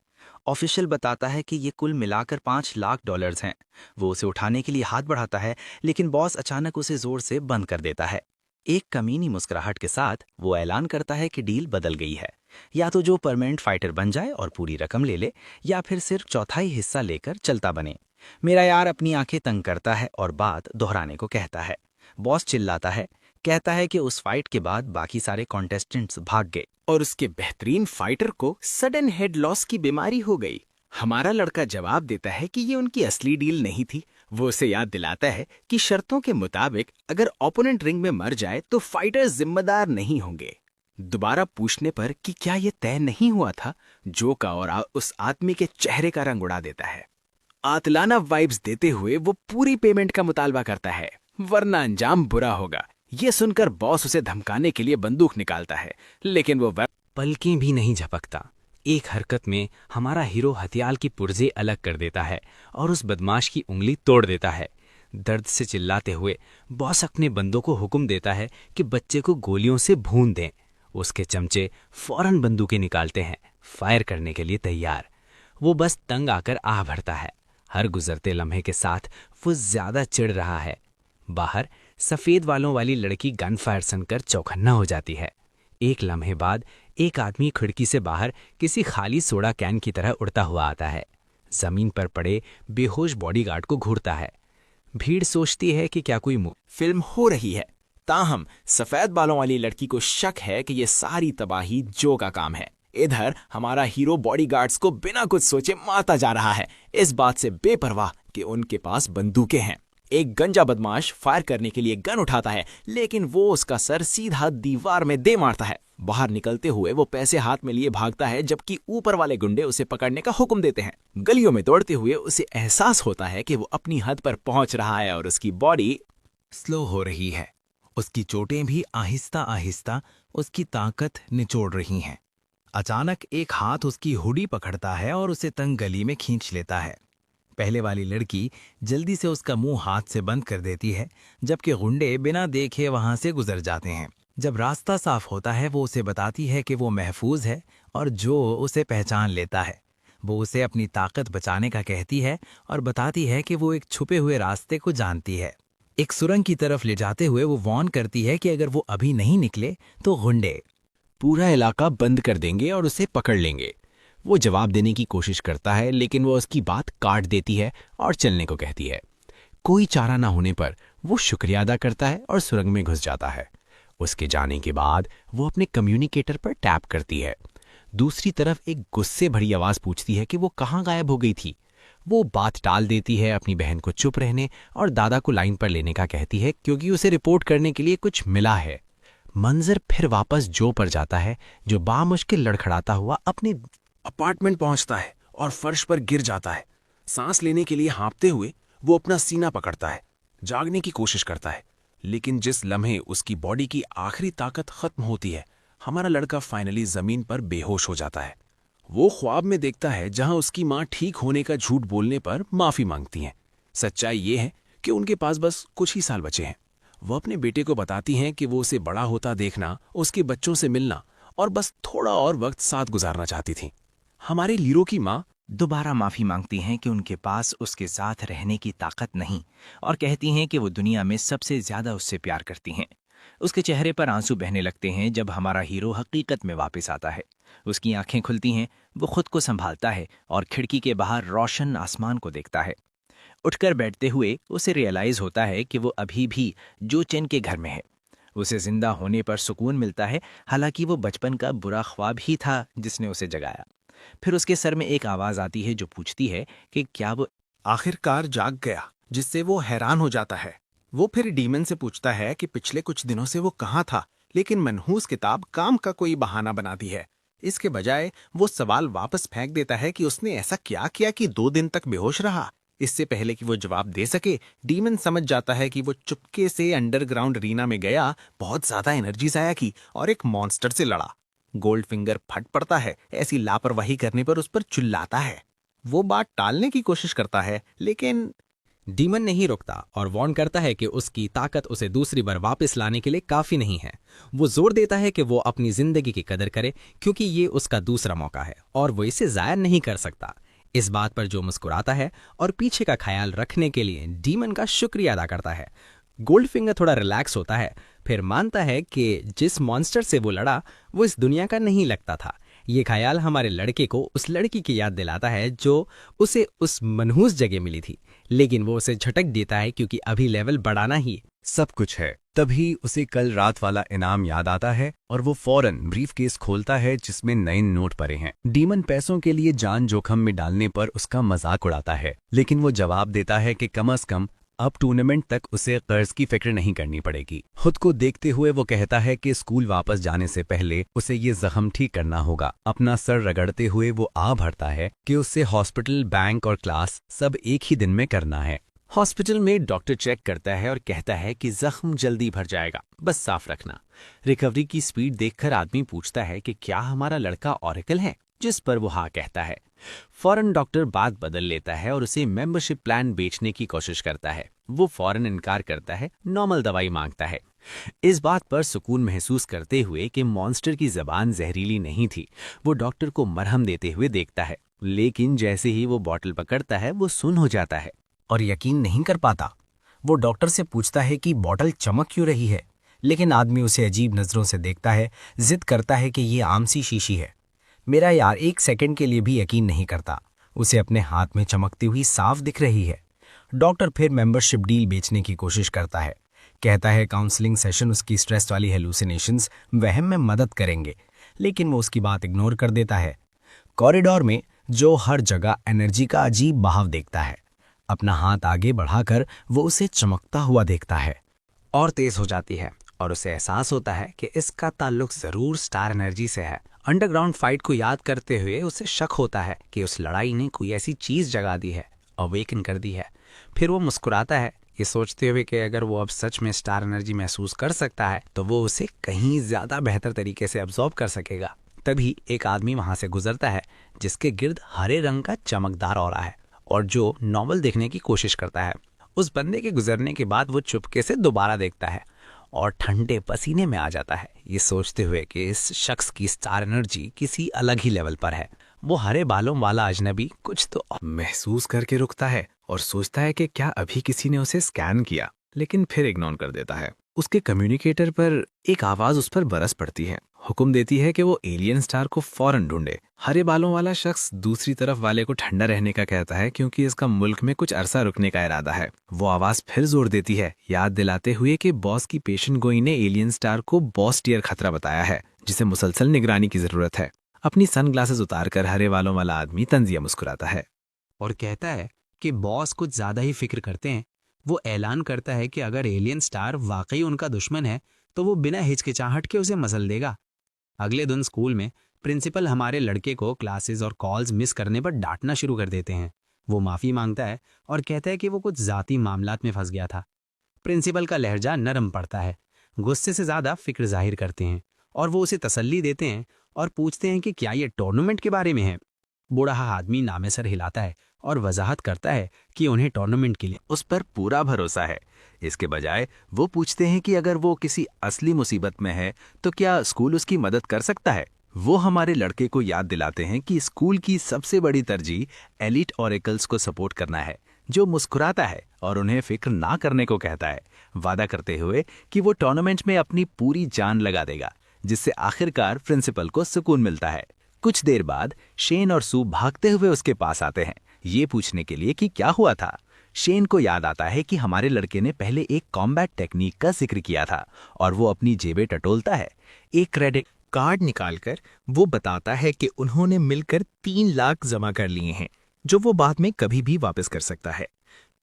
ऑफिशियल बताता है कि ये कुल मिलाकर $5 लाख हैं। वो उसे उठाने के लिए हाथ बढ़ाता है, लेकिन बॉस अचानक उसे जोर से बंद कर देता है। एक कमीनी मुस्कुराहट के साथ वो ऐलान करता है कि डील बदल गई है, या तो जो परमानेंट फाइटर बन जाए और पूरी रकम ले ले, या फिर सिर्फ चौथाई हिस्सा लेकर चलता बने। मेरा यार अपनी आंखें तंग करता है और बात दोहराने को कहता है। बॉस चिल्लाता है, कहता है कि उस फाइट के बाद बाकी सारे कॉन्टेस्टेंट्स भाग गए और उसके बेहतरीन फाइटर को सडन हेड लॉस की बीमारी हो गई। हमारा लड़का जवाब देता है कि ये उनकी असली डील नहीं थी। वो उसे याद दिलाता है कि शर्तों के मुताबिक अगर ओपोनेंट रिंग में मर जाए तो फाइटर जिम्मेदार नहीं होंगे। दोबारा पूछने पर कि क्या ये तय नहीं हुआ था, जो का और उस आदमी के चेहरे का रंग उड़ा देता है। आतलाना वाइब्स देते हुए वो पूरी पेमेंट का मुतालबा करता है, वरना अंजाम बुरा होगा। ये सुनकर बॉस उसे धमकाने के लिए बंदूक निकालता है, लेकिन वो पलकें भी नहीं झपकता। एक हरकत में हमारा हीरो हथियार की पुर्जे अलग कर देता है और उस बदमाश की उंगली तोड़ देता है। दर्द से चिल्लाते हुए बॉस अपने बंदों को हुक्म देता है कि बच्चे को गोलियों से भून दें। उसके चमचे फौरन बंदूकें निकालते हैं, फायर करने के लिए तैयार। वो बस तंग आकर आह भरता है। हर गुजरते लम्हे के साथ वो ज्यादा चिढ़ रहा है। बाहर सफेद बालों वाली लड़की गन फायर सुनकर चौखन्ना हो जाती है। एक लम्हे बाद एक आदमी खिड़की से बाहर किसी खाली सोडा कैन की तरह उड़ता हुआ आता है। जमीन पर पड़े बेहोश बॉडीगार्ड को घूरता है। भीड़ सोचती है कि क्या कोई फिल्म हो रही है। ताहम सफेद बालों वाली लड़की को शक है कि ये सारी तबाही जो का काम है। इधर हमारा हीरो बॉडीगार्ड्स को बिना कुछ सोचे मारता जा रहा है, इस बात से बेपरवाह कि उनके पास बंदूकें हैं। एक गंजा बदमाश फायर करने के लिए गन उठाता है, लेकिन वो उसका सर सीधा दीवार में दे मारता है। बाहर निकलते हुए वो पैसे हाथ में लिए भागता है, जबकि ऊपर वाले गुंडे उसे पकड़ने का हुक्म देते हैं। गलियों में दौड़ते हुए उसे एहसास होता है कि वो अपनी हद पर पहुंच रहा है और उसकी बॉडी स्लो हो रही है। उसकी चोटें भी आहिस्ता आहिस्ता उसकी ताकत निचोड़ रही हैं। अचानक एक हाथ उसकी हुडी पकड़ता है और उसे तंग गली में खींच लेता है। पहले वाली लड़की जल्दी से उसका मुंह हाथ से बंद कर देती है, जबकि गुंडे बिना देखे वहां से गुजर जाते हैं। जब रास्ता साफ होता है वो उसे बताती है कि वो महफूज है और जो उसे पहचान लेता है। वो उसे अपनी ताकत बचाने का कहती है और बताती है कि वो एक छुपे हुए रास्ते को जानती है। एक सुरंग की तरफ ले जाते हुए वो वार्न करती है कि अगर वो अभी नहीं निकले तो गुंडे पूरा इलाका बंद कर देंगे और उसे पकड़ लेंगे। वो जवाब देने की कोशिश करता है, लेकिन वो उसकी बात काट देती है और चलने को कहती है। कोई चारा ना होने पर वो शुक्रिया अदा करता है और सुरंग में घुस जाता है। उसके जाने के बाद वो अपने कम्युनिकेटर पर टैप करती है। दूसरी तरफ एक गुस्से भरी आवाज पूछती है कि वो कहाँ गायब हो गई थी। वो बात टाल देती है, अपनी बहन को चुप रहने और दादा को लाइन पर लेने का कहती है, क्योंकि उसे रिपोर्ट करने के लिए कुछ मिला है। मंजर फिर वापस जो पर जाता है, जो बामुश्किल लड़खड़ाता हुआ अपने अपार्टमेंट पहुंचता है और फर्श पर गिर जाता है। सांस लेने के लिए हाँफते हुए वो अपना सीना पकड़ता है, जागने की कोशिश करता है, लेकिन जिस लम्हे उसकी बॉडी की आखिरी ताकत खत्म होती है, हमारा लड़का फाइनली जमीन पर बेहोश हो जाता है। वो ख्वाब में देखता है जहां उसकी मां ठीक होने का झूठ बोलने पर माफी मांगती हैं। सच्चाई ये है कि उनके पास बस कुछ ही साल बचे हैं। वो अपने बेटे को बताती हैं कि वो उसे बड़ा होता देखना, उसके बच्चों से मिलना और बस थोड़ा और वक्त साथ गुजारना चाहती थी। हमारे लीरो की माँ दोबारा माफी मांगती हैं कि उनके पास उसके साथ रहने की ताकत नहीं और कहती हैं कि वो दुनिया में सबसे ज्यादा उससे प्यार करती हैं। उसके चेहरे पर आंसू बहने लगते हैं जब हमारा हीरो हकीकत में वापस आता है। उसकी आंखें खुलती हैं, वो खुद को संभालता है और खिड़की के बाहर रोशन आसमान को देखता है। उठकर बैठते हुए उसे रियलाइज होता है कि वो अभी भी जो चेन के घर में है। उसे जिंदा होने पर सुकून मिलता है, हालांकि वो बचपन का बुरा ख्वाब ही था जिसने उसे जगाया। फिर उसके सर में एक आवाज आती है जो पूछती है कि क्या वो आखिरकार जाग गया, जिससे वो हैरान हो जाता है। वो फिर डीमन से पूछता है कि पिछले कुछ दिनों से वो कहाँ था, लेकिन मनहूस किताब काम का कोई बहाना बनाती है। इसके बजाय वो सवाल वापस फेंक देता है कि उसने ऐसा क्या किया कि 2 दिन तक बेहोश रहा। इससे पहले कि वो जवाब दे सके, डीमन समझ जाता है कि वो चुपके से अंडरग्राउंड रीना में गया, बहुत ज्यादा एनर्जी जाया की और एक मॉन्स्टर से लड़ा। गोल्ड फिंगर फट पड़ता है। ऐसी लापरवाही करने पर उस पर चिल्लाता है। वो बात टालने की कोशिश करता है, लेकिन डीमन नहीं रुकता और वार्न करता है कि उसकी ताकत उसे दूसरी बार वापस लाने के लिए काफी नहीं है। वो जोर देता है कि वो अपनी जिंदगी की कदर करे, क्योंकि ये उसका दूसरा मौका है और वो इसे जाया नहीं कर सकता। इस बात पर जो मुस्कुराता है और पीछे का ख्याल रखने के लिए डीमन का शुक्रिया अदा करता है। गोल्डफिंगर थोड़ा रिलैक्स होता है, फिर मानता है कि जिस मॉन्स्टर से वो लड़ा वो इस दुनिया का नहीं लगता था। ये ख्याल हमारे लड़के को उस लड़की की याद दिलाता है जो उसे उस मनहूस जगह मिली थी, लेकिन वो उसे झटक देता है क्योंकि अभी लेवल बढ़ाना ही सब कुछ है। तभी उसे कल रात वाला इनाम याद आता है और वो फौरन ब्रीफकेस खोलता है जिसमें 9 नोट पड़े हैं। डीमन पैसों के लिए जान जोखम में डालने पर उसका मजाक उड़ाता है, लेकिन वो जवाब देता है कि कम से कम अब टूर्नामेंट तक उसे कर्ज की फिक्र नहीं करनी पड़ेगी। खुद को देखते हुए वो कहता है कि स्कूल वापस जाने से पहले उसे ये जख्म ठीक करना होगा। अपना सर रगड़ते हुए वो आ भरता है कि उसे हॉस्पिटल, बैंक और क्लास सब एक ही दिन में करना है। हॉस्पिटल में डॉक्टर चेक करता है और कहता है कि जख्म जल्दी भर जाएगा, बस साफ रखना। रिकवरी की स्पीड देखकर आदमी पूछता है कि क्या हमारा लड़का ऑरेकल है, जिस पर वो हाँ कहता है। फौरन डॉक्टर बात बदल लेता है और उसे मेंबरशिप प्लान बेचने की कोशिश करता है। वो फौरन इनकार करता है, नॉर्मल दवाई मांगता है। इस बात पर सुकून महसूस करते हुए कि मॉन्स्टर की जबान जहरीली नहीं थी, वो डॉक्टर को मरहम देते हुए देखता है, लेकिन जैसे ही वो बॉटल पकड़ता है वो सुन्न हो जाता है और यकीन नहीं कर पाता। वो डॉक्टर से पूछता है कि बॉटल चमक क्यों रही है, लेकिन आदमी उसे अजीब नजरों से देखता है, जिद करता है कि ये आम सी शीशी है। मेरा यार 1 सेकंड के लिए भी यकीन नहीं करता, उसे अपने हाथ में चमकती हुई साफ दिख रही है। डॉक्टर फिर मेंबरशिप डील बेचने की कोशिश करता है, कहता है काउंसलिंग सेशन उसकी स्ट्रेस वाली हेलुसिनेशंस वहम में मदद करेंगे, लेकिन वो उसकी बात इग्नोर कर देता है। कॉरिडोर में जो हर जगह एनर्जी का अजीब बहाव देखता है। अपना हाथ आगे बढ़ाकर वो उसे चमकता हुआ देखता है और तेज हो जाती है और उसे एहसास होता है कि इसका ताल्लुक जरूर स्टार एनर्जी से है। अंडरग्राउंड फाइट को याद करते हुए उसे शक होता है कि उस लड़ाई ने कोई ऐसी चीज जगा दी है, अवेकन कर दी है। फिर वो मुस्कुराता है, ये सोचते हुए कि अगर वो अब सच में स्टार एनर्जी महसूस कर सकता है तो वो उसे कहीं ज्यादा बेहतर तरीके से अब्जॉर्ब कर सकेगा। तभी एक आदमी वहां से गुजरता है जिसके गिर्द हरे रंग का चमकदार ऑरा है और जो नॉवल देखने की कोशिश करता है। उस बंदे के गुजरने के बाद वो चुपके से दोबारा देखता है और ठंडे पसीने में आ जाता है, ये सोचते हुए कि इस शख्स की स्टार एनर्जी किसी अलग ही लेवल पर है। वो हरे बालों वाला अजनबी कुछ तो महसूस करके रुकता है और सोचता है कि क्या अभी किसी ने उसे स्कैन किया, लेकिन फिर इग्नोर कर देता है। उसके कम्युनिकेटर पर एक आवाज उस पर बरस पड़ती है, हुक्म देती है कि वो एलियन स्टार को फौरन ढूंढे। हरे बालों वाला शख्स दूसरी तरफ वाले को ठंडा रहने का कहता है क्योंकि इसका मुल्क में कुछ अरसा रुकने का इरादा है। वो आवाज फिर जोर देती है, याद दिलाते हुए कि बॉस की पेशेंट गोई ने एलियन स्टार को बॉस टियर खतरा बताया है जिसे मुसलसल निगरानी की जरूरत है। अपनी सनग्लासेस उतारकर हरे बालों वाला आदमी तंजिया मुस्कुराता है और कहता है कि बॉस कुछ ज्यादा ही फिक्र करते हैं। वो ऐलान करता है कि अगर एलियन स्टार वाकई उनका दुश्मन है तो वो बिना हिचकिचाहट के उसे मसल देगा। अगले दिन स्कूल में प्रिंसिपल हमारे लड़के को क्लासेस और कॉल्स मिस करने पर डांटना शुरू कर देते हैं। वो माफ़ी मांगता है और कहता है कि वो कुछ ज़ाती मामलात में फंस गया था। प्रिंसिपल का लहजा नरम पड़ता है, गुस्से से ज़्यादा फिक्र जाहिर करते हैं और वो उसे तसल्ली देते हैं और पूछते हैं कि क्या ये टूर्नामेंट के बारे में है। बूढ़ा आदमी नामे सर हिलाता है और वजाहत करता है कि उन्हें टूर्नामेंट के लिए उस पर पूरा भरोसा है। इसके बजाय वो पूछते हैं कि अगर वो किसी असली मुसीबत में है तो क्या स्कूल उसकी मदद कर सकता है। वो हमारे लड़के को याद दिलाते हैं कि स्कूल की सबसे बड़ी तरजीह एलिट ऑरेकल्स को सपोर्ट करना है, जो मुस्कुराता है और उन्हें फिक्र ना करने को कहता है, वादा करते हुए कि वो टूर्नामेंट में अपनी पूरी जान लगा देगा, जिससे आखिरकार प्रिंसिपल को सुकून मिलता है। कुछ देर बाद शेन और सू भागते हुए उसके पास आते हैं, ये पूछने के लिए कि क्या हुआ था। शेन को याद आता है कि हमारे लड़के ने पहले एक कॉम्बैट टेक्निक का जिक्र किया था और वो अपनी जेबें टटोलता है। एक क्रेडिट कार्ड निकालकर वो बताता है कि उन्होंने मिलकर 3 लाख जमा कर लिए हैं, जो वो बाद में कभी भी वापस कर सकता है।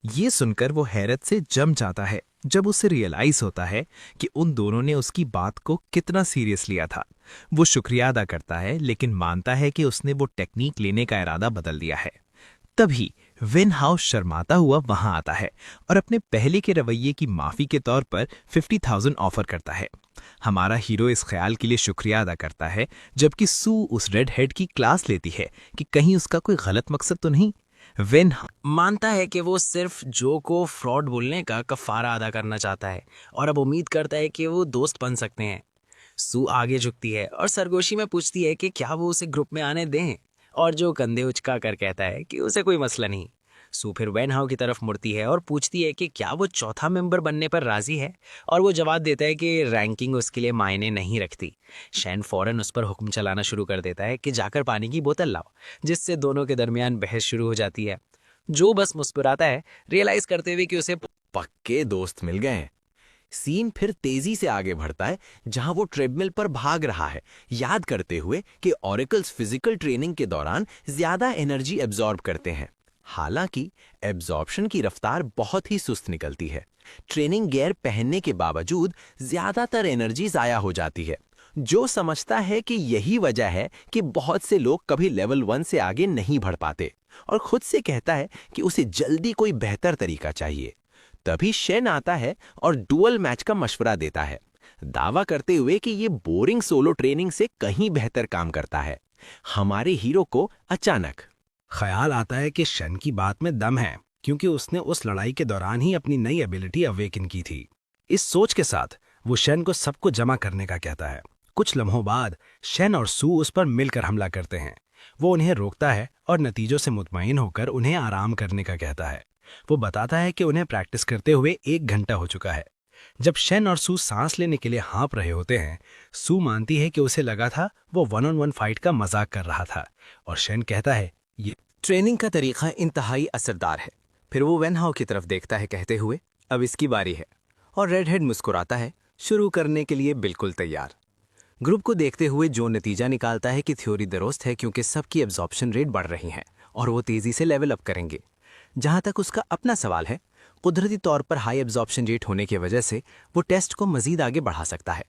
ये सुनकर वो हैरत से जम जाता है जब उसे रियलाइज होता है कि उन दोनों ने उसकी बात को कितना सीरियस लिया था। वो शुक्रिया अदा करता है लेकिन मानता है कि उसने वो टेक्निक लेने का इरादा बदल दिया है। तभी विन हाउस शर्माता हुआ वहां आता है और अपने पहले के रवैये की माफी के तौर पर 50,000 ऑफर करता है। हमारा हीरो इस ख्याल के लिए शुक्रिया अदा करता है जबकि सू उस रेड हेड की क्लास लेती है कि कहीं उसका कोई गलत मकसद तो नहीं। विन मानता है कि वो सिर्फ जो को फ्रॉड बोलने का कफारा अदा करना चाहता है और अब उम्मीद करता है कि वो दोस्त बन सकते हैं। सू आगे झुकती है और सरगोशी में पूछती है कि क्या वो उसे ग्रुप में आने दें, और जो कंधे उचका कर कहता है कि उसे कोई मसला नहीं। सू फिर वेनहाउ की तरफ मुड़ती है और पूछती है कि क्या वो चौथा मेंबर बनने पर राजी है, और वो जवाब देता है कि रैंकिंग उसके लिए मायने नहीं रखती। शैन फौरन उस पर हुक्म चलाना शुरू कर देता है कि जाकर पानी की बोतल लाओ, जिससे दोनों के दरमियान बहस शुरू हो जाती है। जो बस मुस्कुराता है, रियलाइज करते हुए कि उसे पक्के दोस्त मिल गए हैं। सीन फिर तेजी से आगे बढ़ता है जहां वो ट्रेडमिल पर भाग रहा है, याद करते हुए कि ऑरेकल्स फिजिकल ट्रेनिंग के दौरान ज्यादा एनर्जी एब्जॉर्ब करते हैं। हालांकि एब्जॉर्प्शन की रफ्तार बहुत ही सुस्त निकलती है। ट्रेनिंग गियर पहनने के बावजूद ज्यादातर एनर्जी जाया हो जाती है। जो समझता है कि यही वजह है कि बहुत से लोग कभी लेवल 1 से आगे नहीं बढ़ पाते, और खुद से कहता है कि उसे जल्दी कोई बेहतर तरीका चाहिए। तभी शेन आता है और डुअल मैच का मशवरा देता है, दावा करते हुए कि ये बोरिंग सोलो ट्रेनिंग से कहीं बेहतर काम करता है। हमारे हीरो को अचानक ख्याल आता है कि शन की बात में दम है, क्योंकि उसने उस लड़ाई के दौरान ही अपनी नई एबिलिटी अवेकन की थी। इस सोच के साथ वो शन को सबको जमा करने का कहता है। कुछ लम्हों बाद शन और सू उस पर मिलकर हमला करते हैं। वो उन्हें रोकता है और नतीजों से मुतमईन होकर उन्हें आराम करने का कहता है। वो बताता है कि उन्हें प्रैक्टिस करते हुए 1 घंटा हो चुका है। जब शन और सू सांस लेने के लिए हाँप रहे होते हैं, सू मानती है कि उसे लगा था वो 1-on-1 फाइट का मजाक कर रहा था, और शन कहता है ये ट्रेनिंग का तरीका इंतहाई असरदार है। फिर वो वेनहाउ की तरफ देखता है कहते हुए, अब इसकी बारी है, और रेडहेड मुस्कुराता है, शुरू करने के लिए बिल्कुल तैयार। ग्रुप को देखते हुए जो नतीजा निकालता है कि थ्योरी दुरुस्त है, क्योंकि सबकी एब्जॉर्प्शन रेट बढ़ रही है और वो तेजी से लेवल अप करेंगे। जहां तक उसका अपना सवाल है, कुदरती तौर पर हाई एब्जॉर्प्शन रेट होने की वजह से वो टेस्ट को मजीद आगे बढ़ा सकता है।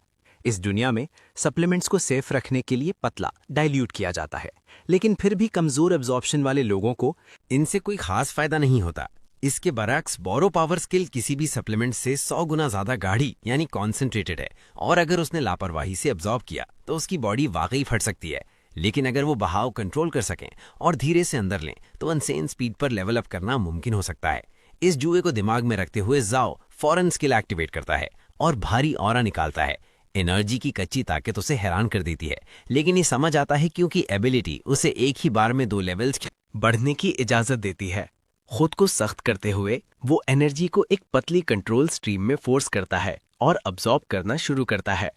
इस दुनिया में सप्लीमेंट्स को सेफ रखने के लिए पतला डाइल्यूट किया जाता है, लेकिन फिर भी कमजोर एब्जॉर्प्शन वाले लोगों को इनसे कोई खास फायदा नहीं होता। इसके बरक्स बोरो पावर स्किल किसी भी सप्लीमेंट से 100 गुना ज्यादा गाढ़ी यानी कॉन्सेंट्रेटेड है, और अगर उसने लापरवाही से अब्जॉर्ब किया तो उसकी बॉडी वाकई फट सकती है। लेकिन अगर वो बहाव कंट्रोल कर सकें और धीरे से अंदर लें तो अनसेन स्पीड पर लेवल अप करना मुमकिन हो सकता है। इस जुए को दिमाग में रखते हुए जाओ फौरन स्किल एक्टिवेट करता है और भारी ऑरा निकालता है। एनर्जी की कच्ची ताकत उसे हैरान कर देती है, लेकिन ये समझ आता है क्योंकि एबिलिटी उसे एक ही बार में 2 लेवल्स बढ़ने की इजाजत देती है। खुद को सख्त करते हुए वो एनर्जी को एक पतली कंट्रोल स्ट्रीम में फोर्स करता है और अब्सॉर्ब करना शुरू करता है।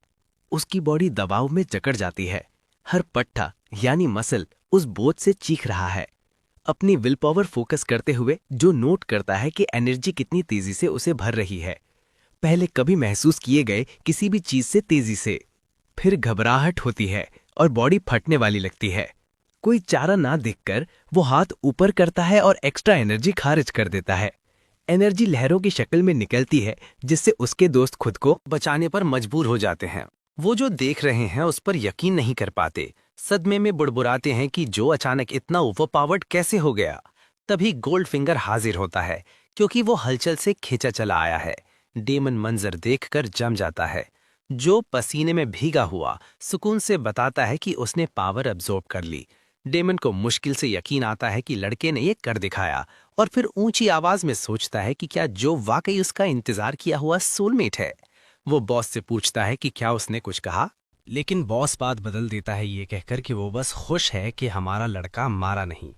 उसकी बॉडी दबाव में जकड़ जाती है। हर पट्टा यानी मसल उस बोझ से चीख रहा है। अपनी विल पावर फोकस करते हुए जो नोट करता है कि एनर्जी कितनी तेजी से उसे भर रही है, पहले कभी महसूस किए गए किसी भी चीज से तेजी से। फिर घबराहट होती है और बॉडी फटने वाली लगती है। कोई चारा ना देखकर वो हाथ ऊपर करता है और एक्स्ट्रा एनर्जी खारिज कर देता है। एनर्जी लहरों की शक्ल में निकलती है जिससे उसके दोस्त खुद को बचाने पर मजबूर हो जाते हैं। वो जो देख रहे हैं उस पर यकीन नहीं कर पाते, सदमे में बुड़बुड़ाते हैं कि जो अचानक इतना ओवरपावर्ड कैसे हो गया। तभी गोल्ड फिंगर हाजिर होता है क्योंकि वो हलचल से खींचा चला आया है। डेमन मंजर देखकर जम जाता है। जो पसीने में भीगा हुआ सुकून से बताता है कि उसने पावर अब्सॉर्ब कर ली। डेमन को मुश्किल से यकीन आता है कि लड़के ने ये कर दिखाया, और फिर ऊंची आवाज में सोचता है कि क्या जो वाकई उसका इंतजार किया हुआ सोलमेट है। वो बॉस से पूछता है कि क्या उसने कुछ कहा, लेकिन बॉस बात बदल देता है ये कहकर कि वो बस खुश है कि हमारा लड़का मारा नहीं।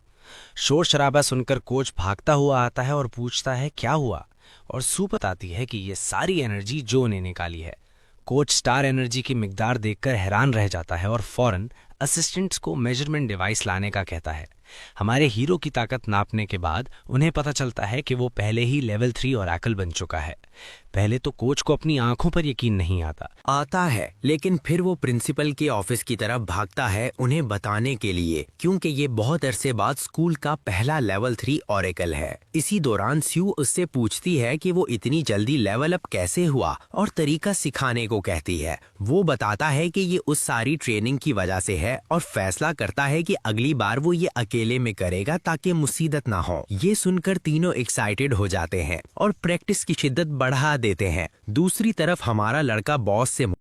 शोर शराबा सुनकर कोच भागता हुआ आता है और पूछता है क्या हुआ, और सू बताती है कि ये सारी एनर्जी जो ने निकाली है। कोच स्टार एनर्जी की मिकदार देखकर हैरान रह जाता है और फौरन असिस्टेंट्स को मेजरमेंट डिवाइस लाने का कहता है। हमारे हीरो की ताकत नापने के बाद उन्हें पता चलता है कि वो पहले ही लेवल 3 ओरेकल बन चुका है। पहले तो कोच को अपनी आंखों पर यकीन नहीं आता है, लेकिन फिर वो प्रिंसिपल के ऑफिस की तरफ भागता है उन्हें बताने के लिए, क्योंकि ये बहुत अरसे बाद स्कूल का पहला लेवल 3 ओरेकल है। इसी दौरान स्यू उससे पूछती है कि वो इतनी जल्दी लेवल अप कैसे हुआ और तरीका सिखाने को कहती है। वो बताता है कि ये उस सारी ट्रेनिंग की वजह से है और फैसला करता है कि अगली बार वो ये अकेले में करेगा ताकि मुसीबत ना हो। ये सुनकर तीनों एक्साइटेड हो जाते हैं और प्रैक्टिस की शिद्दत बढ़ा देते हैं। दूसरी तरफ हमारा लड़का बॉस से